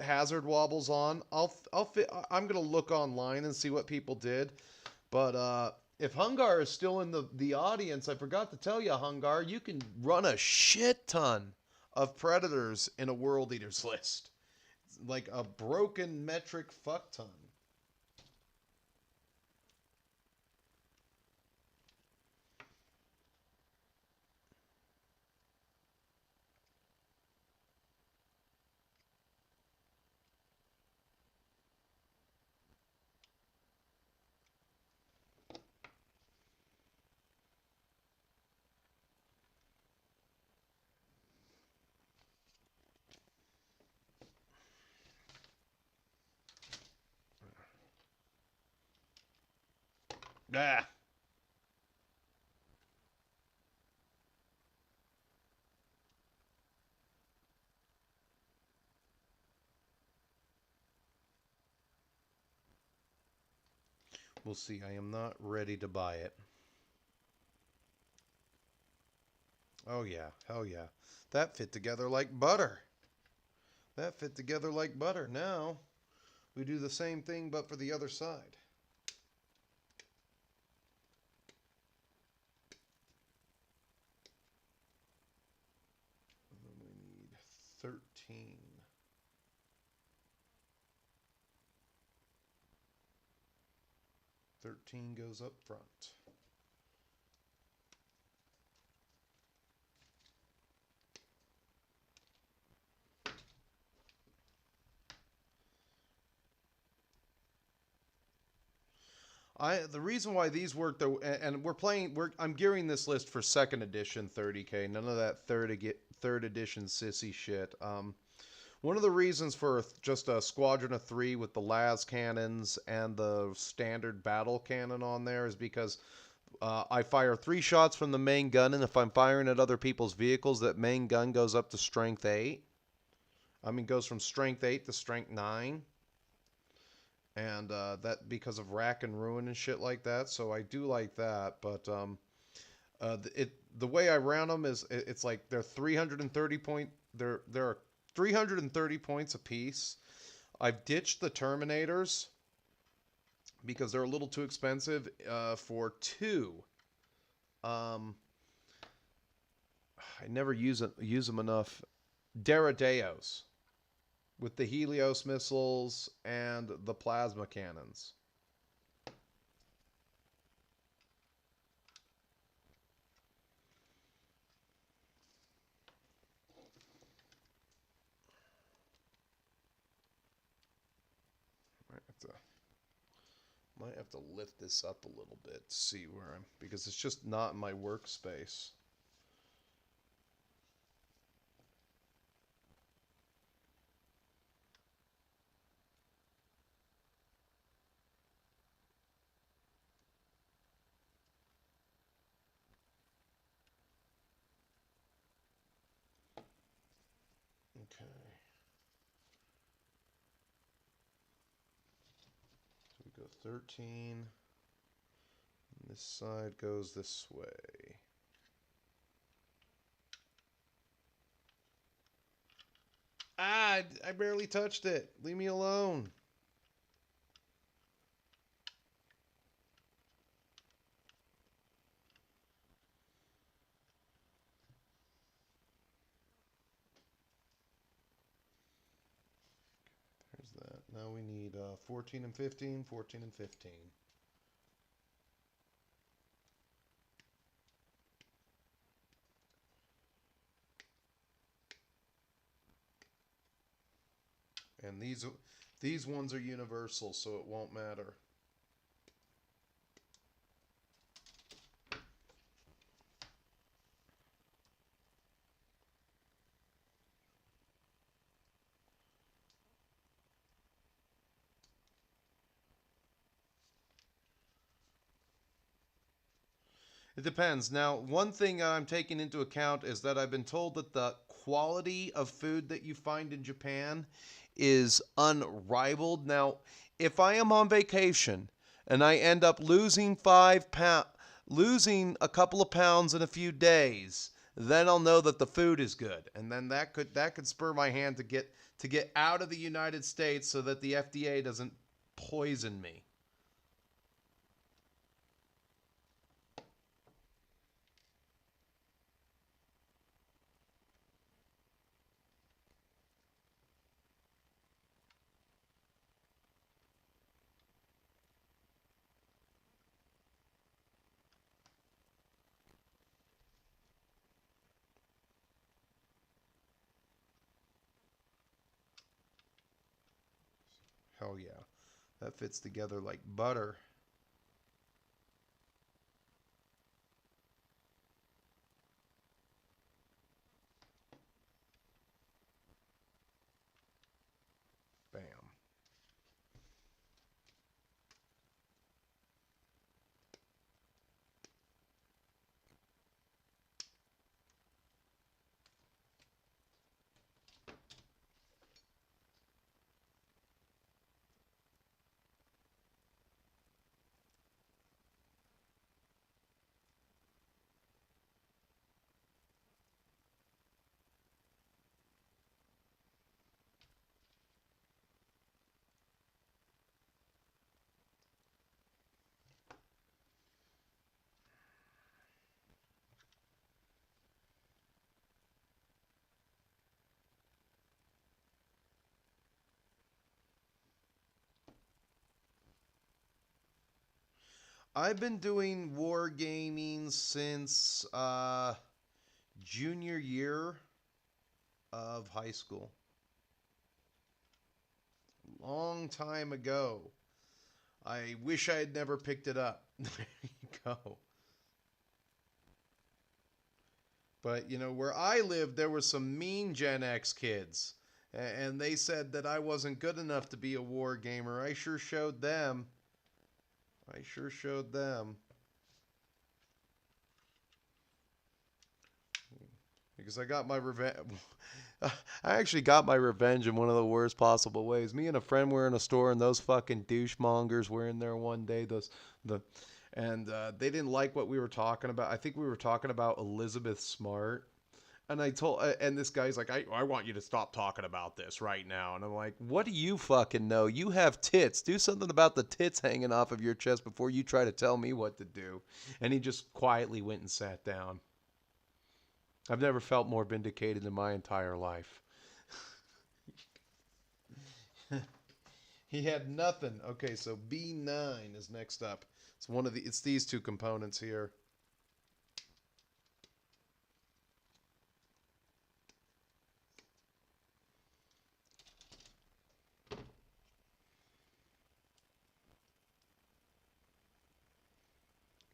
hazard wobbles on. I'm gonna look online and see what people did. But if Hungar is still in the audience, I forgot to tell you, Hungar, you can run a shit ton of predators in a World Eaters list. Like a broken metric fuck ton. Ah. We'll see. I am not ready to buy it. Oh yeah, hell yeah. That fit together like butter. That fit together like butter. Now, we do the same thing but for the other side. And then we need 13. 13 goes up front. The reason why these work though, and I'm gearing this list for second edition 30K. None of that third edition sissy shit. One of the reasons for just a squadron of 3 with the las cannons and the standard battle cannon on there is because I fire 3 shots from the main gun, and if I'm firing at other people's vehicles, that main gun goes up to strength 8. I mean, goes from strength 8 to strength 9. And that because of rack and ruin and shit like that. So I do like that, but the way I round them is it's like they're 330 point. There are 330 points apiece. I've ditched the Terminators because they're a little too expensive for 2. I never use them enough. Deradeos with the Helios missiles and the plasma cannons. Might have to lift this up a little bit to see where I'm, because it's just not in my workspace. Okay. So we go 13. And this side goes this way. Ah, I barely touched it. Leave me alone. There's that. Now we need 14 and 15, 14 and 15. And these ones are universal, so it won't matter. It depends. Now, one thing I'm taking into account is that I've been told that the quality of food that you find in Japan is unrivaled. Now, if I am on vacation and I end up losing losing a couple of pounds in a few days, then I'll know that the food is good, and then that could spur my hand to get out of the United States so that the FDA doesn't poison me. Hell yeah. That fits together like butter. Bam. I've been doing wargaming since junior year of high school. Long time ago. I wish I had never picked it up. There you go. But, you know, where I lived, there were some mean Gen X kids. And they said that I wasn't good enough to be a war gamer. I sure showed them. I sure showed them. Because I got my revenge. I actually got my revenge in one of the worst possible ways. Me and a friend were in a store, and those fucking douchemongers were in there one day. They didn't like what we were talking about. I think we were talking about Elizabeth Smart. And and this guy's like, I want you to stop talking about this right now. And I'm like, what do you fucking know? You have tits. Do something about the tits hanging off of your chest before you try to tell me what to do. And he just quietly went and sat down. I've never felt more vindicated in my entire life. He had nothing. Okay, so B9 is next up. It's these two components here.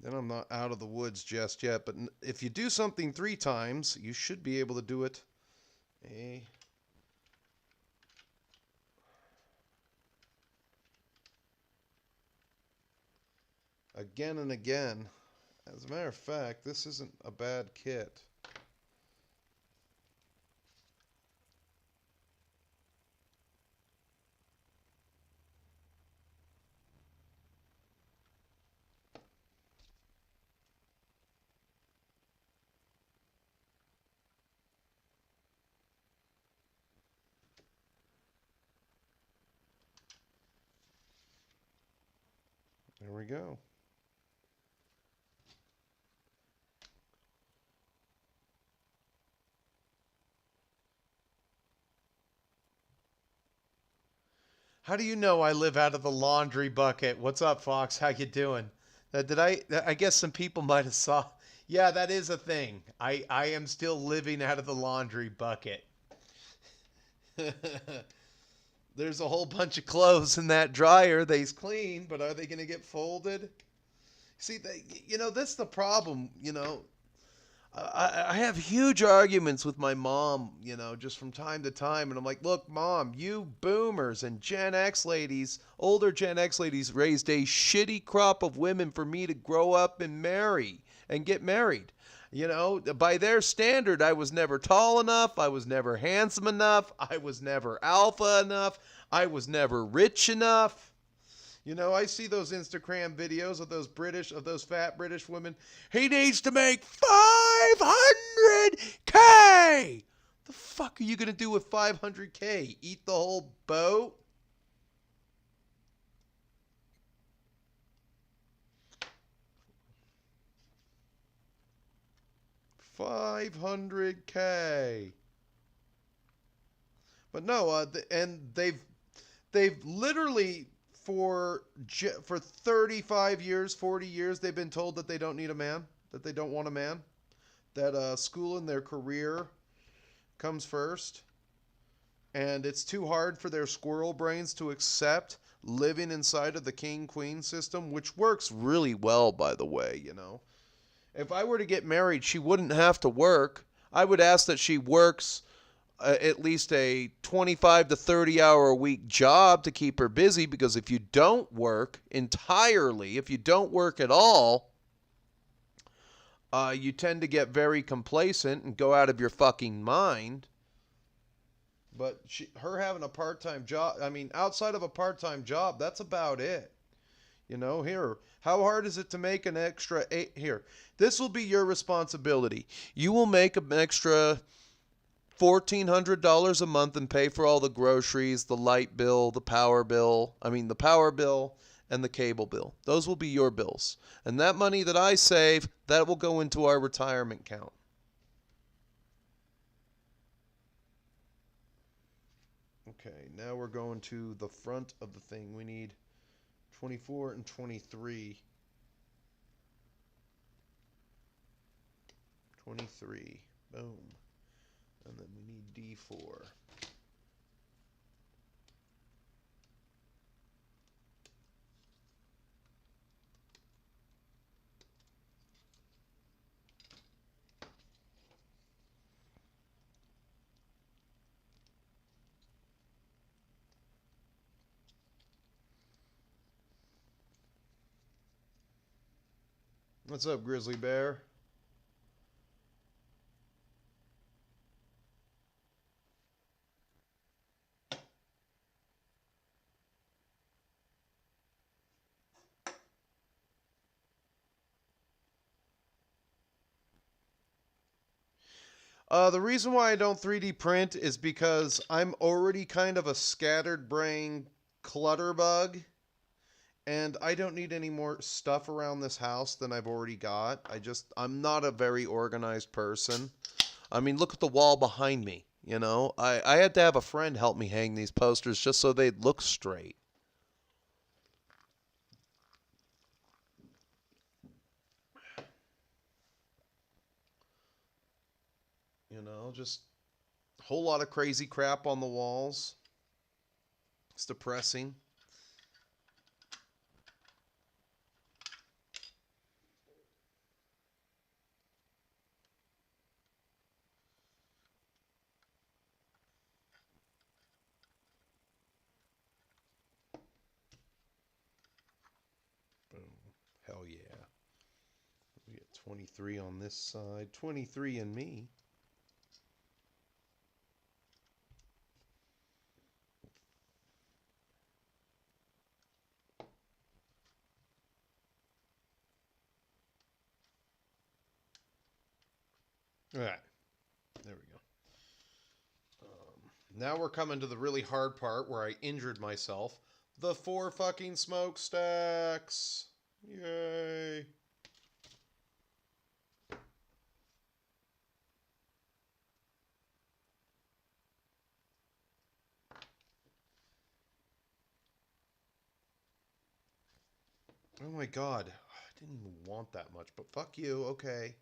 Then I'm not out of the woods just yet, but if you do something 3 times, you should be able to do it again and again. As a matter of fact, this isn't a bad kit. There we go. How do you know I live out of the laundry bucket? What's up, Fox? How you doing? I guess some people might have saw. Yeah, that is a thing. I am still living out of the laundry bucket. There's a whole bunch of clothes in that dryer. They's clean, but are they going to get folded? See, that's the problem. I have huge arguments with my mom, just from time to time. And I'm like, look, Mom, you boomers and Gen X ladies, older Gen X ladies, raised a shitty crop of women for me to grow up and marry and get married. By their standard, I was never tall enough. I was never handsome enough. I was never alpha enough. I was never rich enough. I see those Instagram videos of those fat British women. He needs to make 500K. The fuck are you going to do with 500K? Eat the whole boat? $500K. But no, and they've literally for 35 years, 40 years, they've been told that they don't need a man, that they don't want a man, that school and their career comes first, and it's too hard for their squirrel brains to accept living inside of the king-queen system, which works really well, by the way. If I were to get married, she wouldn't have to work. I would ask that she works at least a 25 to 30 hour a week job to keep her busy, because if you don't work entirely, if you don't work at all, you tend to get very complacent and go out of your fucking mind. But her having a part-time job, I mean, outside of a part-time job, that's about it. Here, how hard is it to make an extra eight? Here, this will be your responsibility. You will make an extra $1,400 a month and pay for all the groceries, the light bill, the power bill and the cable bill. Those will be your bills. And that money that I save, that will go into our retirement account. Okay, now we're going to the front of the thing. We need 24 and 23. 23. Boom. And then we need D4. What's up, Grizzly Bear? The reason why I don't 3D print is because I'm already kind of a scattered brain clutter bug, and I don't need any more stuff around this house than I've already got. I'm not a very organized person. I mean, look at the wall behind me. You know, I had to have a friend help me hang these posters just so they'd look straight. You know, just a whole lot of crazy crap on the walls. It's depressing. Boom. Hell yeah. We get 23 on this side. 23 in me. All right. There we go. Now we're coming to the really hard part where I injured myself. The 4 fucking smokestacks. Yay. Oh my god. I didn't even want that much, but fuck you. Okay.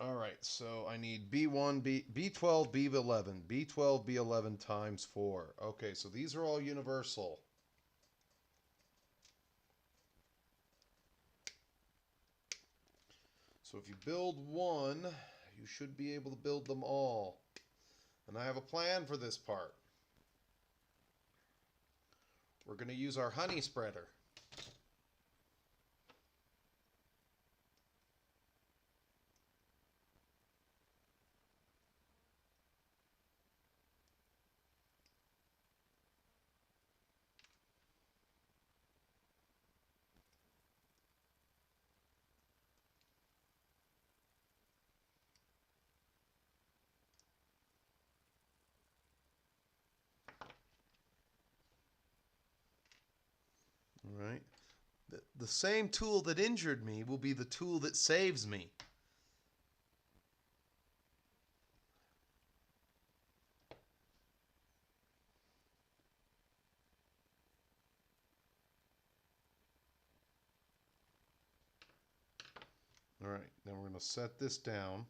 All right, so I need B1, B12, B11. B12, B11 times 4. Okay, so these are all universal. So if you build one, you should be able to build them all. And I have a plan for this part. We're going to use our honey spreader. All right. The same tool that injured me will be the tool that saves me. All right, now we're going to set this down.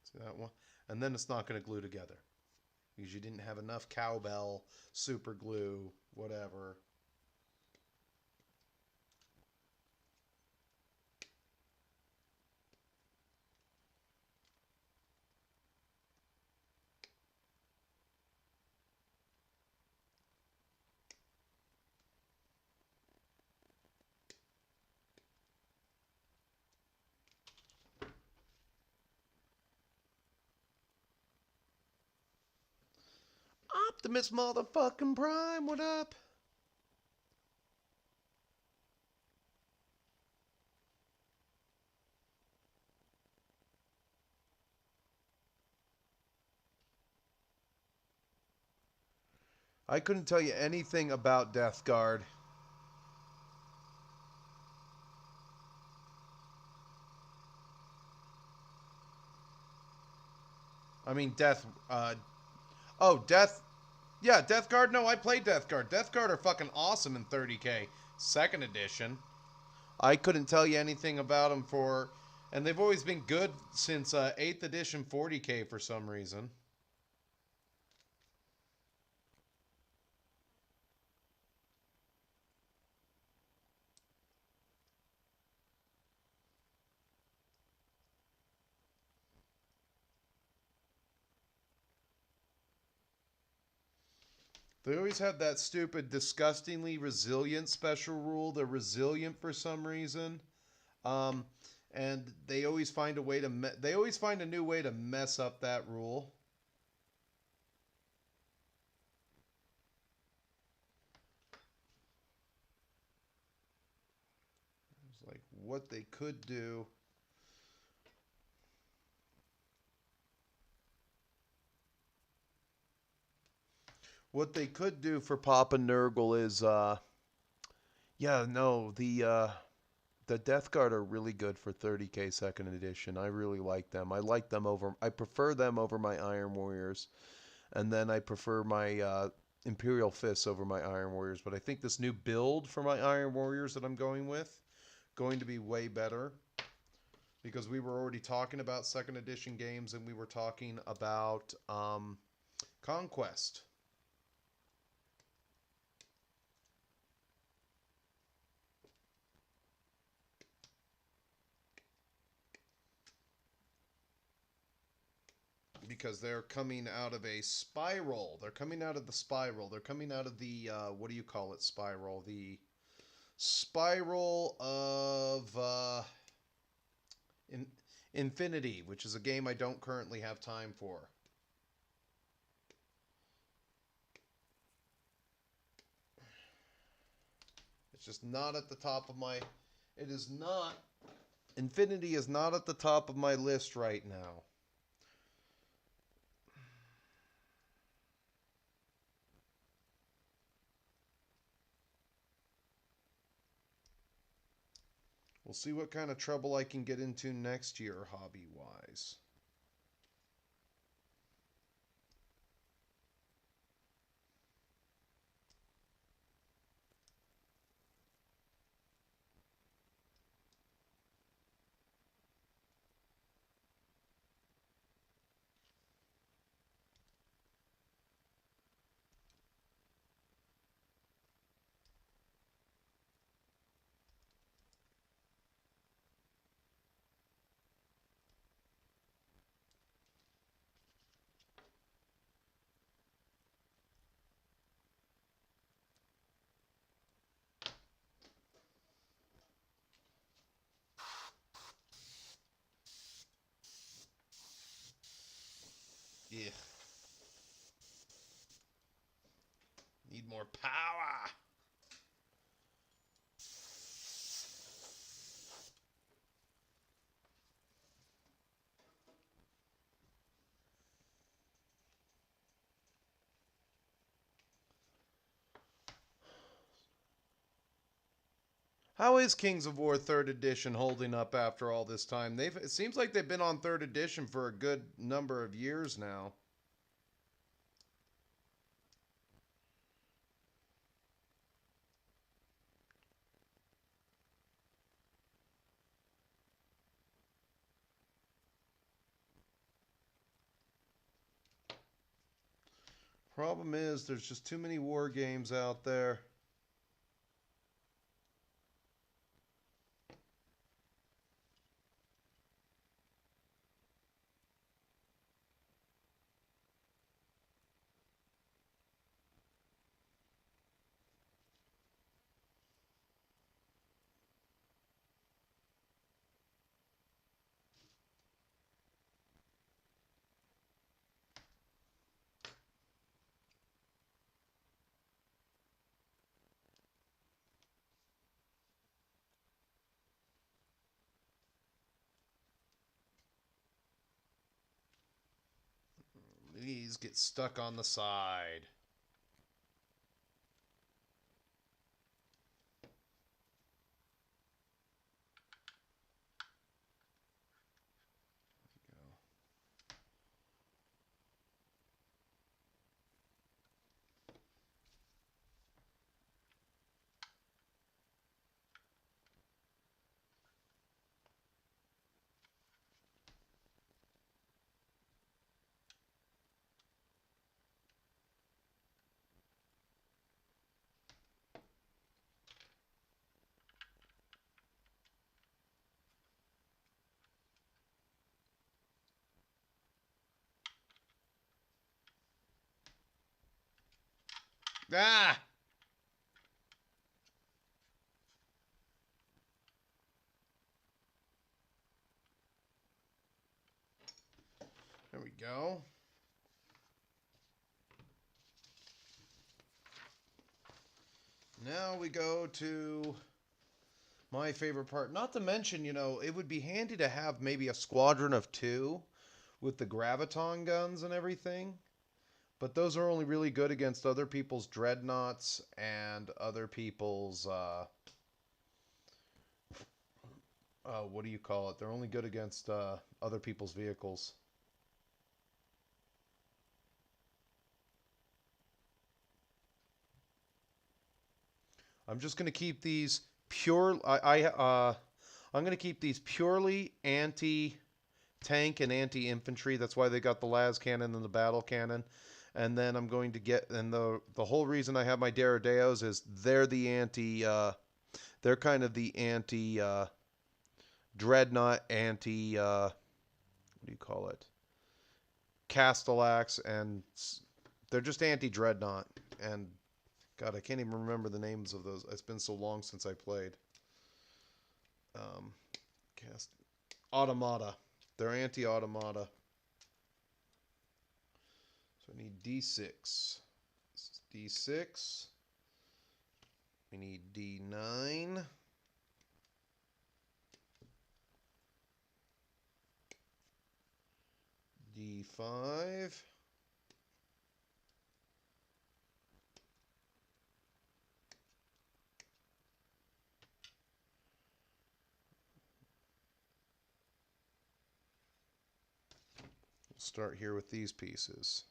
See that one? And then it's not going to glue together because you didn't have enough cowbell, super glue, whatever. Optimus motherfucking Prime, what up? I couldn't tell you anything about Death Guard. I mean, Death. Yeah, Death Guard. No, I played Death Guard. Death Guard are fucking awesome in 30K. Second edition. I couldn't tell you anything about them and they've always been good since 8th edition 40K for some reason. They always have that stupid, disgustingly resilient special rule. They're resilient for some reason. Um, and they always find a way to they always find a new way to mess up that rule. It's like what they could do. What they could do for Papa Nurgle is, yeah, no, the Death Guard are really good for 30k second edition. I really like them. I like them over. I prefer them over my Iron Warriors, and then I prefer my Imperial Fists over my Iron Warriors. But I think this new build for my Iron Warriors that I'm going with going to be way better because we were already talking about second edition games and we were talking about Conquest. Because they're coming out of a spiral. They're coming out of the spiral. They're coming out of the what do you call it? Spiral. The spiral of in, Infinity, which is a game I don't currently have time for. It's just not at the top of my. It is not. Infinity is not at the top of my list right now. We'll see what kind of trouble I can get into next year, hobby-wise. Yeah. Need more power. How is Kings of War 3rd Edition holding up after all this time? It seems like they've been on 3rd Edition for a good number of years now. Problem is, there's just too many war games out there. These get stuck on the side. Ah! There we go. Now we go to my favorite part. Not to mention, you know, it would be handy to have maybe a squadron of 2 with the graviton guns and everything. But those are only really good against other people's dreadnoughts and other people's, what do you call it? They're only good against other people's vehicles. I'm just going to keep these pure. I'm going to keep these purely anti-tank and anti-infantry. That's why they got the las cannon and the battle cannon. And then I'm going to get, and the whole reason I have my Derrideos is they're the anti. They're kind of the anti dreadnought, anti. What do you call it? Castellax, and they're just anti dreadnought. And God, I can't even remember the names of those. It's been so long since I played. Cast Automata. They're anti-automata. So I need D6. This is D6. We need D9. D5. We'll start here with these pieces.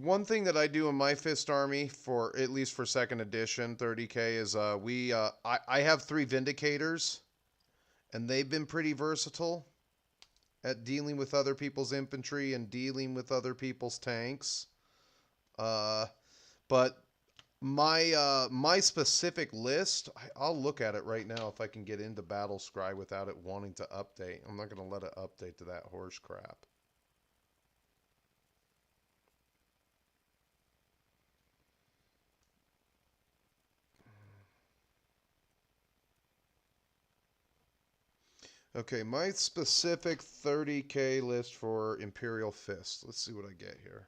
One thing that I do in my Fist Army, for at least for second edition 30K, is I have 3 Vindicators, and they've been pretty versatile at dealing with other people's infantry and dealing with other people's tanks. But my specific list, I'll look at it right now if I can get into Battle Scry without it wanting to update. I'm not going to let it update to that horse crap. Okay, my specific 30K list for Imperial Fist. Let's see what I get here.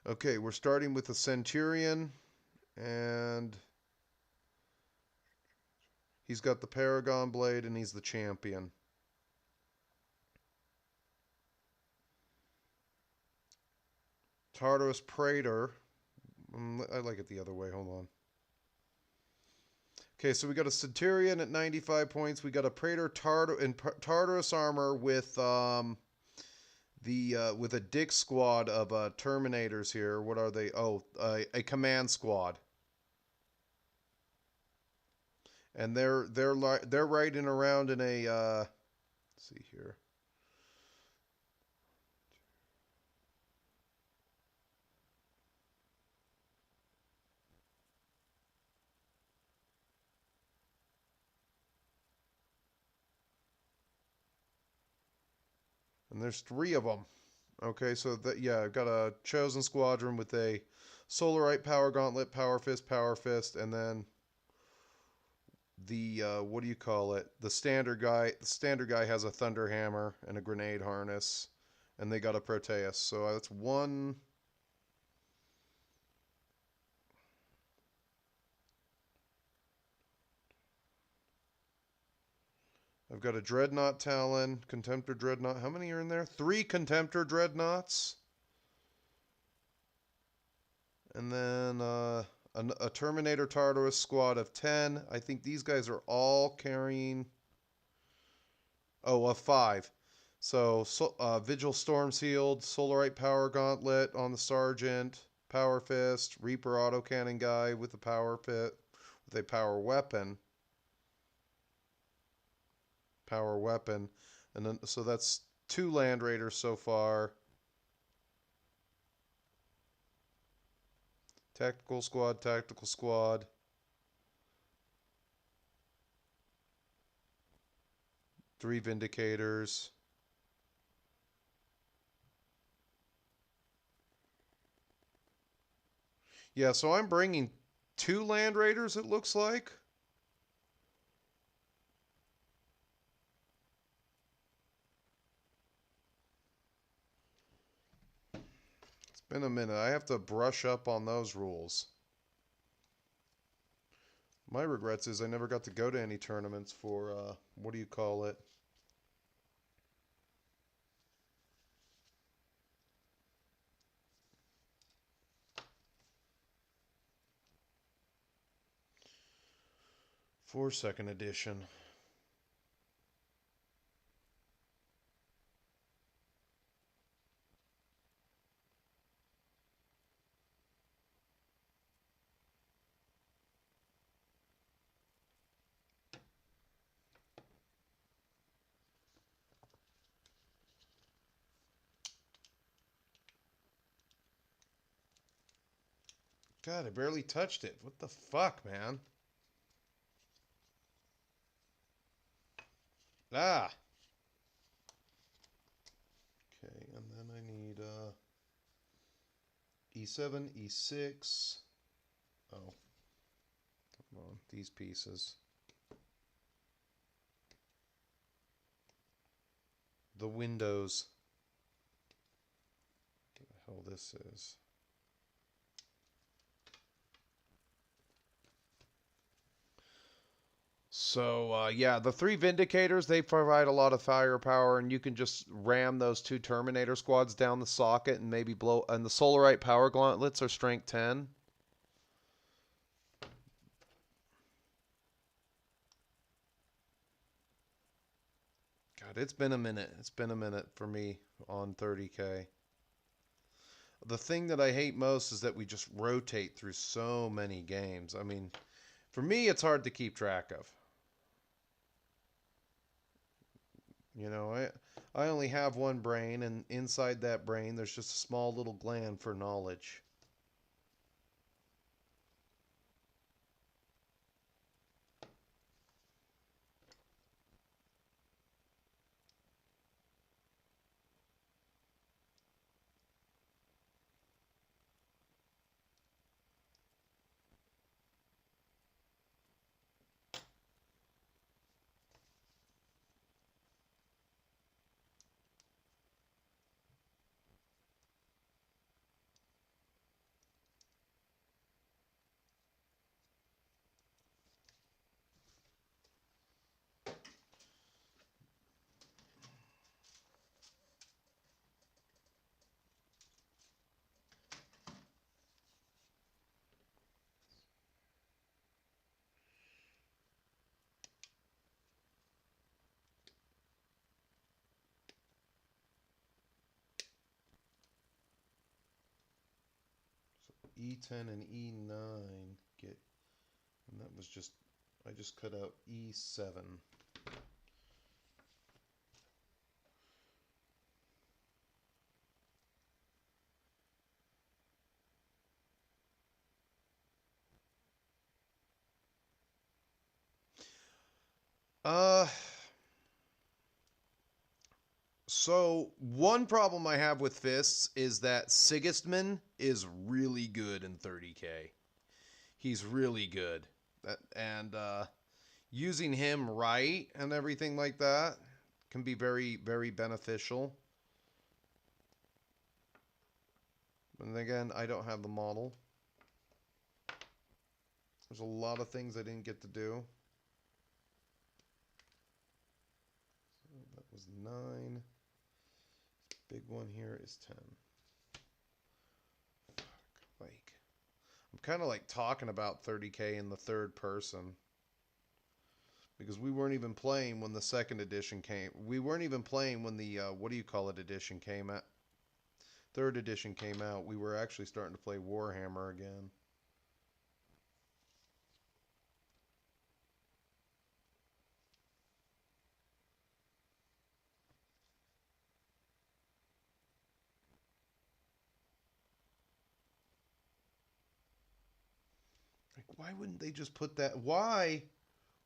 Okay, we're starting with the Centurion, and he's got the Paragon Blade, and he's the champion. Tartarus Praetor. I like it the other way. Hold on. Okay, so we got a Centurion at 95 points. We got a Praetor in Tartarus armor with with a dick squad of Terminators here. What are they? Oh, a command squad. And they're riding around in a let's see here. And there's 3 of them. Okay, so that, yeah, I've got a chosen squadron with a Solarite Power Gauntlet, Power Fist, and then the what do you call it? The standard guy. The standard guy has a Thunder Hammer and a Grenade Harness, and they got a Proteus. So that's one. I've got a Dreadnought Talon, Contemptor Dreadnought. How many are in there? 3 Contemptor Dreadnoughts. And then a Terminator Tartarus squad of 10. I think these guys are all carrying... Oh, of 5. So Vigil Storm Shield, Solarite Power Gauntlet on the Sergeant, Power Fist, Reaper Autocannon guy with a Power Pit, with a Power Weapon. And then, so that's 2 Land Raiders so far. Tactical Squad. 3 Vindicators. Yeah, so I'm bringing 2 Land Raiders, it looks like. It's been a minute. I have to brush up on those rules. My regrets is I never got to go to any tournaments for, what do you call it? For 2nd edition. God, I barely touched it. What the fuck, man? Ah! Okay, and then I need E7, E6. Oh. Come on, these pieces. The windows. What the hell this is? So, yeah, the 3 Vindicators, they provide a lot of firepower, and you can just ram those 2 Terminator squads down the socket and maybe blow... And the Solarite Power Gauntlets are strength 10. God, it's been a minute. It's been a minute for me on 30K. The thing that I hate most is that we just rotate through so many games. I mean, for me, it's hard to keep track of. You know, I only have one brain, and inside that brain, there's just a small little gland for knowledge. E10 and E9 get, and that was just, I just cut out E7. So one problem I have with fists is that Sigismund is really good in 30K. He's really good. And using him right and everything like that can be very, very beneficial. And again, I don't have the model. There's a lot of things I didn't get to do. was 9. Big one here is 10. Like, I'm kind of like talking about 30K in the third person. Because we weren't even playing when the second edition came. We weren't even playing when the, what do you call it, edition came out. Third edition came out. We were actually starting to play Warhammer again. Like, why wouldn't they just put that? Why?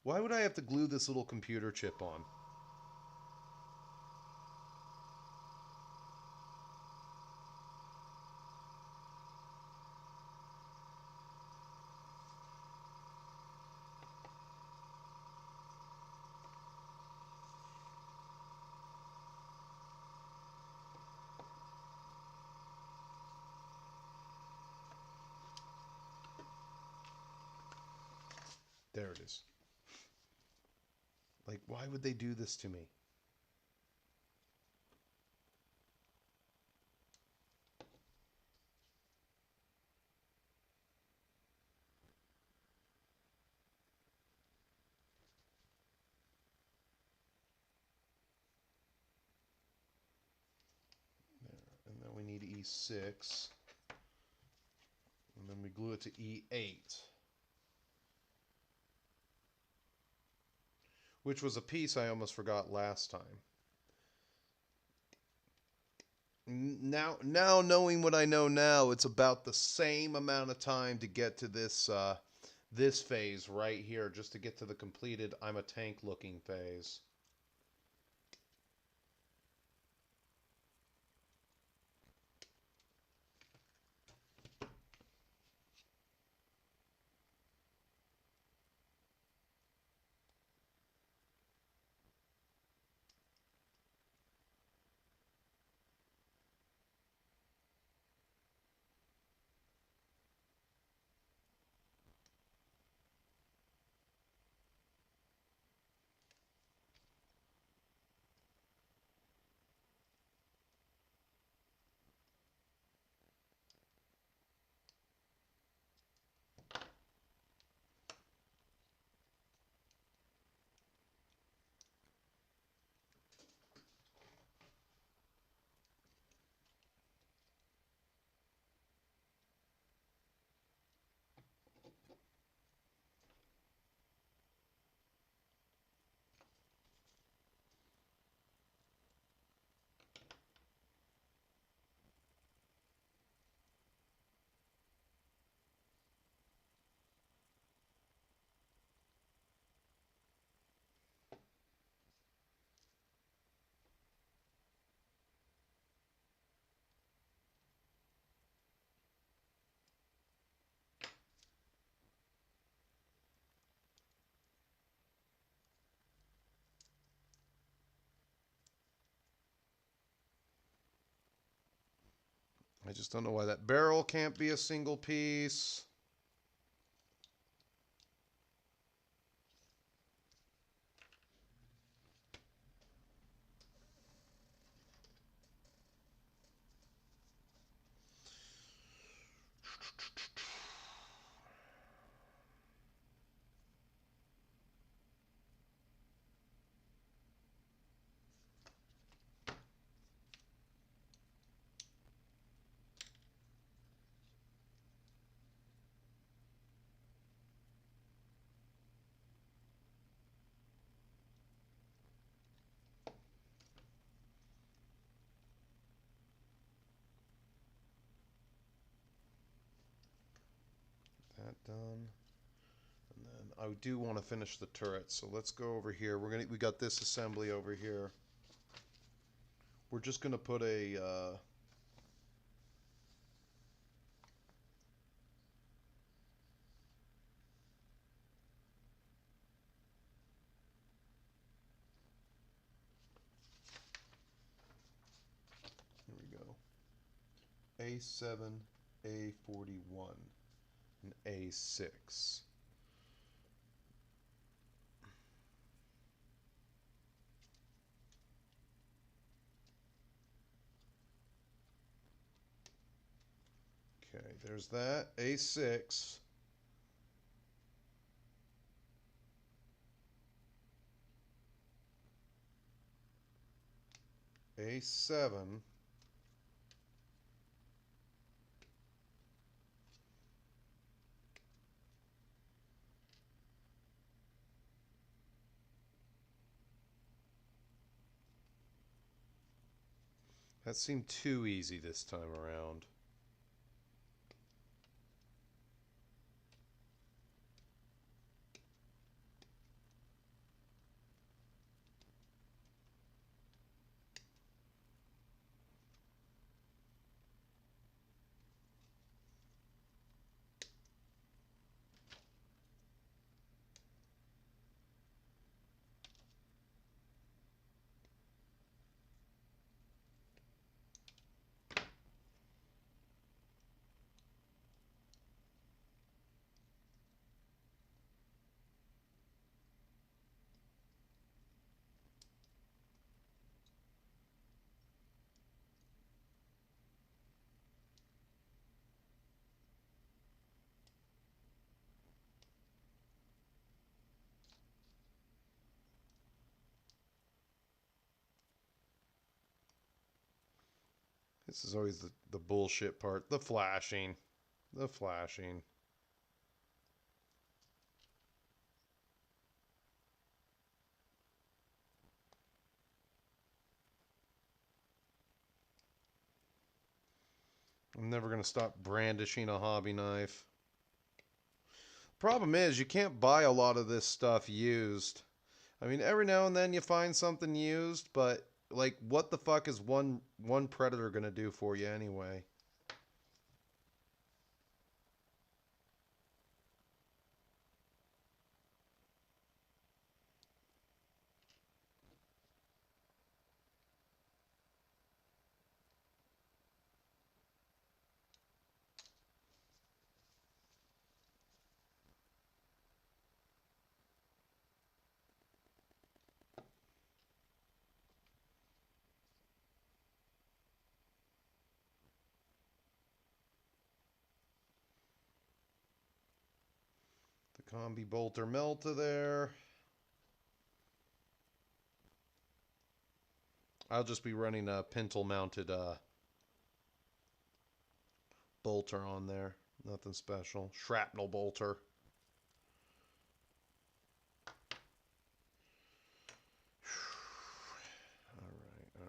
Why would I have to glue this little computer chip on? There it is. Like, why would they do this to me? There. And then we need E6. And then we glue it to E8. Which was a piece I almost forgot last time. Now knowing what I know now, it's about the same amount of time to get to this this phase right here, just to get to the completed I'm a tank looking phase. I just don't know why that barrel can't be a single piece. That done. And then I do want to finish the turret, so let's go over here. We got this assembly over here. We're just gonna put a here we go. A7, A41, and A6. Okay, there's that. A6. A7. That seemed too easy this time around. This is always the bullshit part. The flashing. The flashing. I'm never going to stop brandishing a hobby knife. Problem is, you can't buy a lot of this stuff used. I mean, every now and then you find something used, but like, what the fuck is one Predator going to do for you anyway? The combi bolter melta there. I'll just be running a pintle mounted bolter on there. Nothing special. Shrapnel bolter. All right.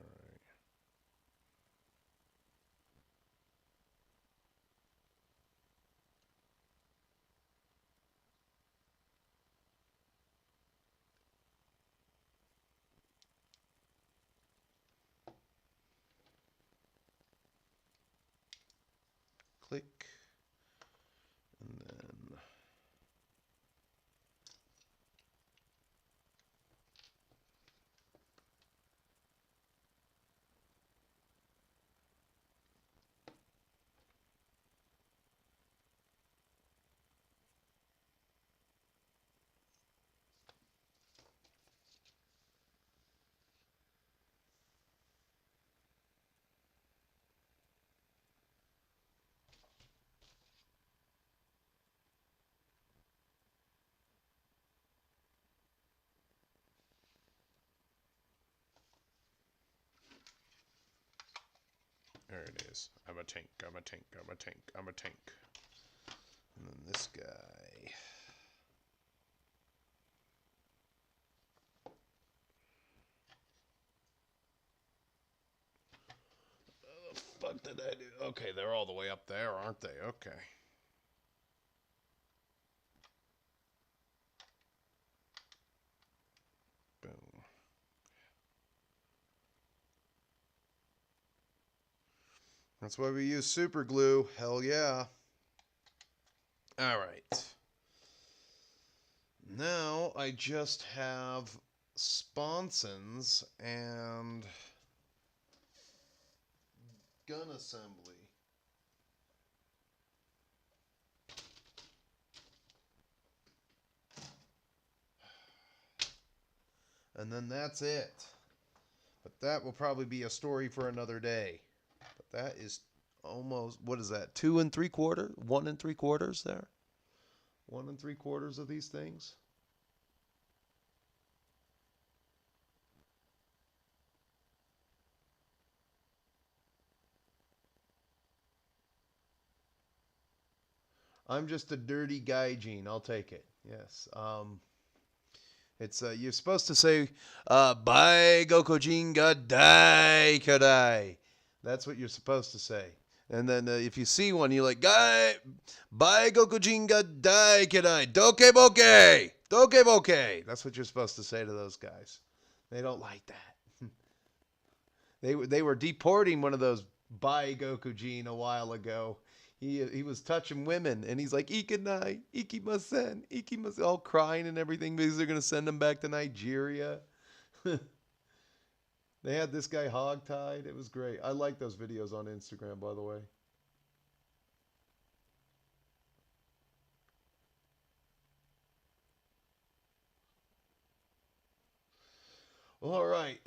Click. And then there it is. I'm a tank. I'm a tank. I'm a tank. I'm a tank. And then this guy. What the fuck did I do? Okay, they're all the way up there, aren't they? Okay. Boom. That's why we use super glue. Hell yeah. All right. Now I just have sponsons and gun assembly. And then that's it. But that will probably be a story for another day. But that is almost, what is that? 2 3/4, 1 3/4 there. 1 3/4 of these things. I'm just a dirty guy, Gene. I'll take it. Yes. It's you're supposed to say, "Bai Gokujin ga dai kadai." That's what you're supposed to say. And then if you see one, you're like, "Guy, Bai Gokujin ga dai kadai, doke boke, doke boke." That's what you're supposed to say to those guys. They don't like that. They were deporting one of those Bai Gokujin a while ago. He was touching women, and he's like, "Ikenai, ikimasen, ikimasen," all crying and everything because they're gonna send him back to Nigeria. They had this guy hogtied. It was great. I like those videos on Instagram, by the way. Well, all right.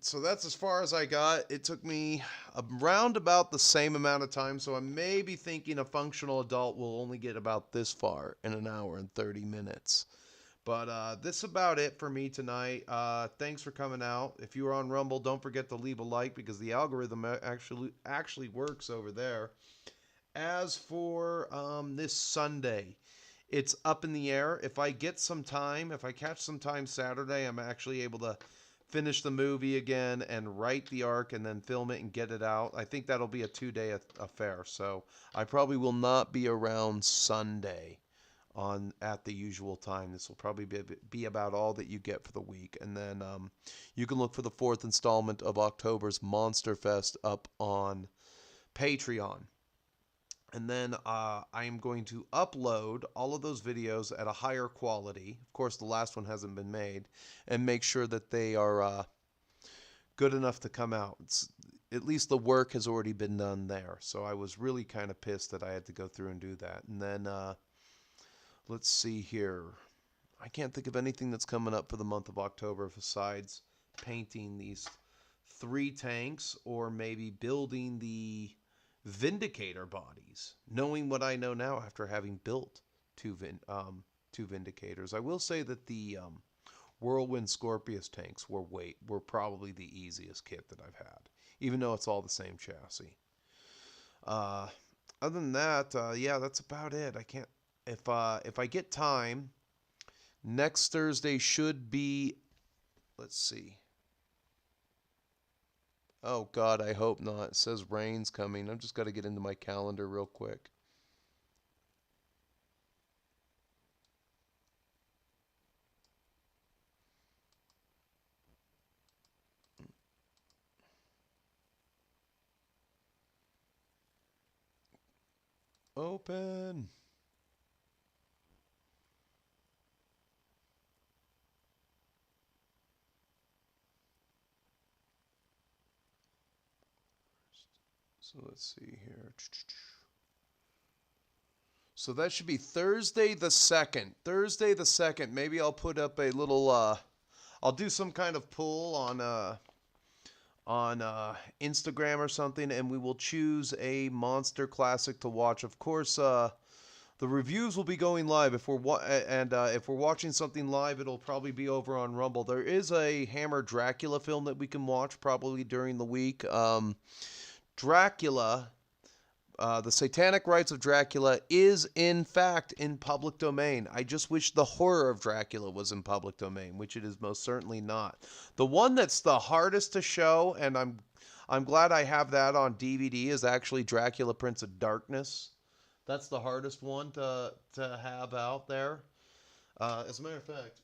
So that's as far as I got. It took me around about the same amount of time. So I may be thinking a functional adult will only get about this far in an hour and 30 minutes. But this is about it for me tonight. Thanks for coming out. If you are on Rumble, don't forget to leave a like because the algorithm actually works over there. As for this Sunday, it's up in the air. If I get some time, if I catch some time Saturday, I'm actually able to finish the movie again and write the arc and then film it and get it out. I think that'll be a 2-day affair. So I probably will not be around Sunday on at the usual time. This will probably be about all that you get for the week. And then you can look for the 4th installment of October's Monster Fest up on Patreon. And then I am going to upload all of those videos at a higher quality. Of course, the last one hasn't been made. And make sure that they are good enough to come out. At least the work has already been done there. So I was really kind of pissed that I had to go through and do that. And then let's see here. I can't think of anything that's coming up for the month of October besides painting these 3 tanks or maybe building the Vindicator bodies, knowing what I know now after having built two Vindicators. I will say that the Whirlwind Scorpius tanks were probably the easiest kit that I've had, even though it's all the same chassis. Other than that, yeah, that's about it. I can't if I get time. Next Thursday should be. Let's see. Oh, God, I hope not. It says rain's coming. I've just got to get into my calendar real quick. Open. So let's see here. So that should be Thursday the 2nd. Thursday the 2nd. Maybe I'll put up a little I'll do some kind of poll on Instagram or something, and we will choose a monster classic to watch. Of course, the reviews will be going live. If we're watching something live, it'll probably be over on Rumble. There is a Hammer Dracula film that we can watch probably during the week. Dracula, the Satanic Rites of Dracula is in fact in public domain. I just wish the horror of Dracula was in public domain, which it is most certainly not. The one that's the hardest to show, and I'm glad I have that on DVD, is actually Dracula Prince of Darkness. That's the hardest one to have out there. As a matter of fact,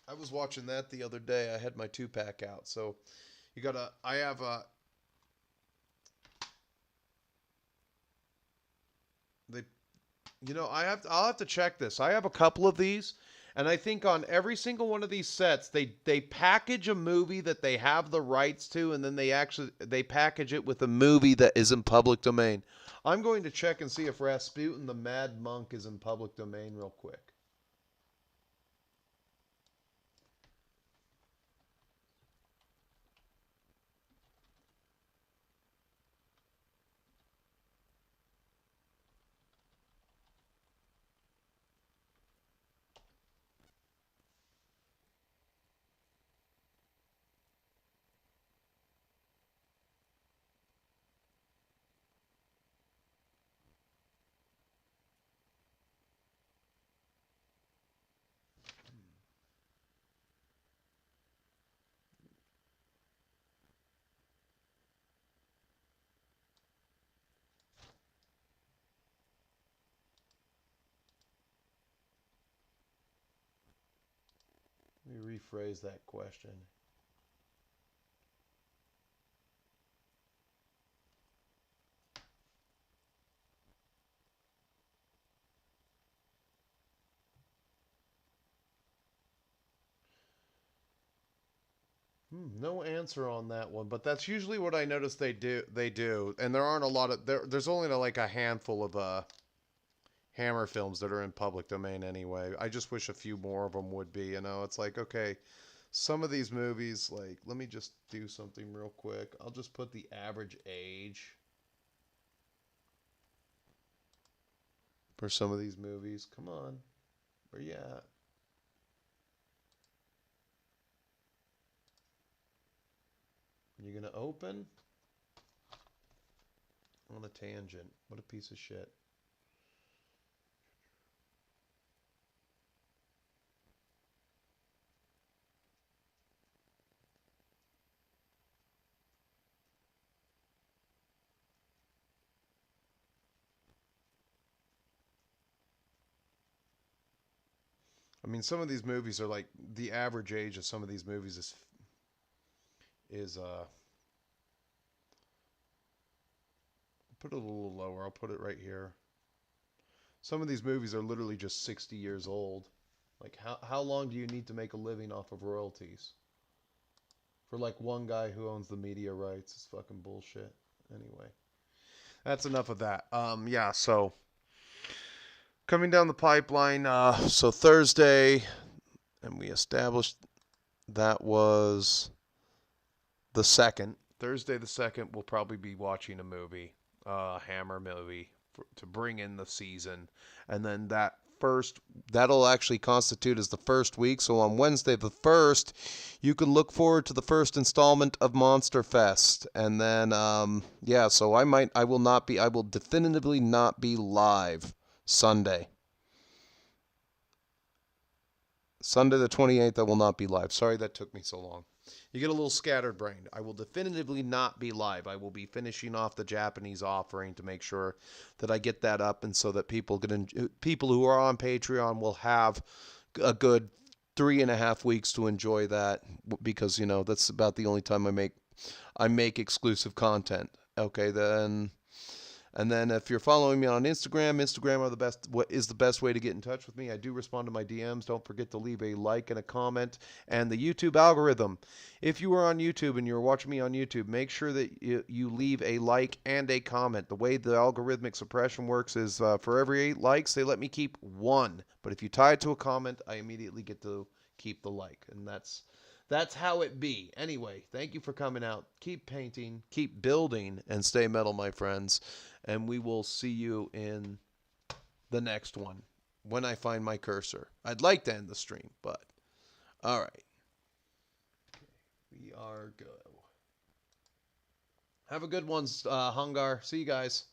I was watching that the other day. I had my 2-pack out, so you gotta. I have a. They, I'll have to check this. I have a couple of these, and I think on every single one of these sets, they package a movie that they have the rights to, and then they package it with a movie that is in public domain. I'm going to check and see if Rasputin the Mad Monk is in public domain real quick. Let me rephrase that question. No answer on that one, but that's usually what I notice they do, and there aren't a lot of there's only like a handful of Hammer films that are in public domain anyway. I just wish a few more of them would be. It's like, okay, some of these movies, like, let me just do something real quick. I'll just put the average age for some of these movies. Come on, where you at? You gonna open? On a tangent. What a piece of shit. I mean, some of these movies are like the average age of some of these movies is put it a little lower. I'll put it right here. Some of these movies are literally just 60 years old. Like, how long do you need to make a living off of royalties? For like one guy who owns the media rights. It's fucking bullshit. Anyway, that's enough of that. Yeah, so coming down the pipeline, so Thursday, and we established that was the 2nd. Thursday the 2nd, we'll probably be watching a movie, Hammer movie, to bring in the season. And then that'll actually constitute as the first week. So on Wednesday the 1st, you can look forward to the first installment of Monster Fest. And then, yeah, so I will definitively not be live Sunday. Sunday the 28th, I will not be live. Sorry that took me so long. You get a little scattered brained. I will definitively not be live. I will be finishing off the Japanese offering to make sure that I get that up, and so that people who are on Patreon will have a good 3.5 weeks to enjoy that, because that's about the only time I make exclusive content. Okay, then. And then if you're following me on Instagram is the best way to get in touch with me. I do respond to my DMs. Don't forget to leave a like and a comment. And the YouTube algorithm. If you are on YouTube and you're watching me on YouTube, make sure that you leave a like and a comment. The way the algorithmic suppression works is for every 8 likes, they let me keep 1. But if you tie it to a comment, I immediately get to keep the like. And that's how it be. Anyway, thank you for coming out. Keep painting, keep building, and stay metal, my friends. And we will see you in the next one when I find my cursor. I'd like to end the stream, but all right. Okay, we are go. Have a good one, Hungar. See you guys.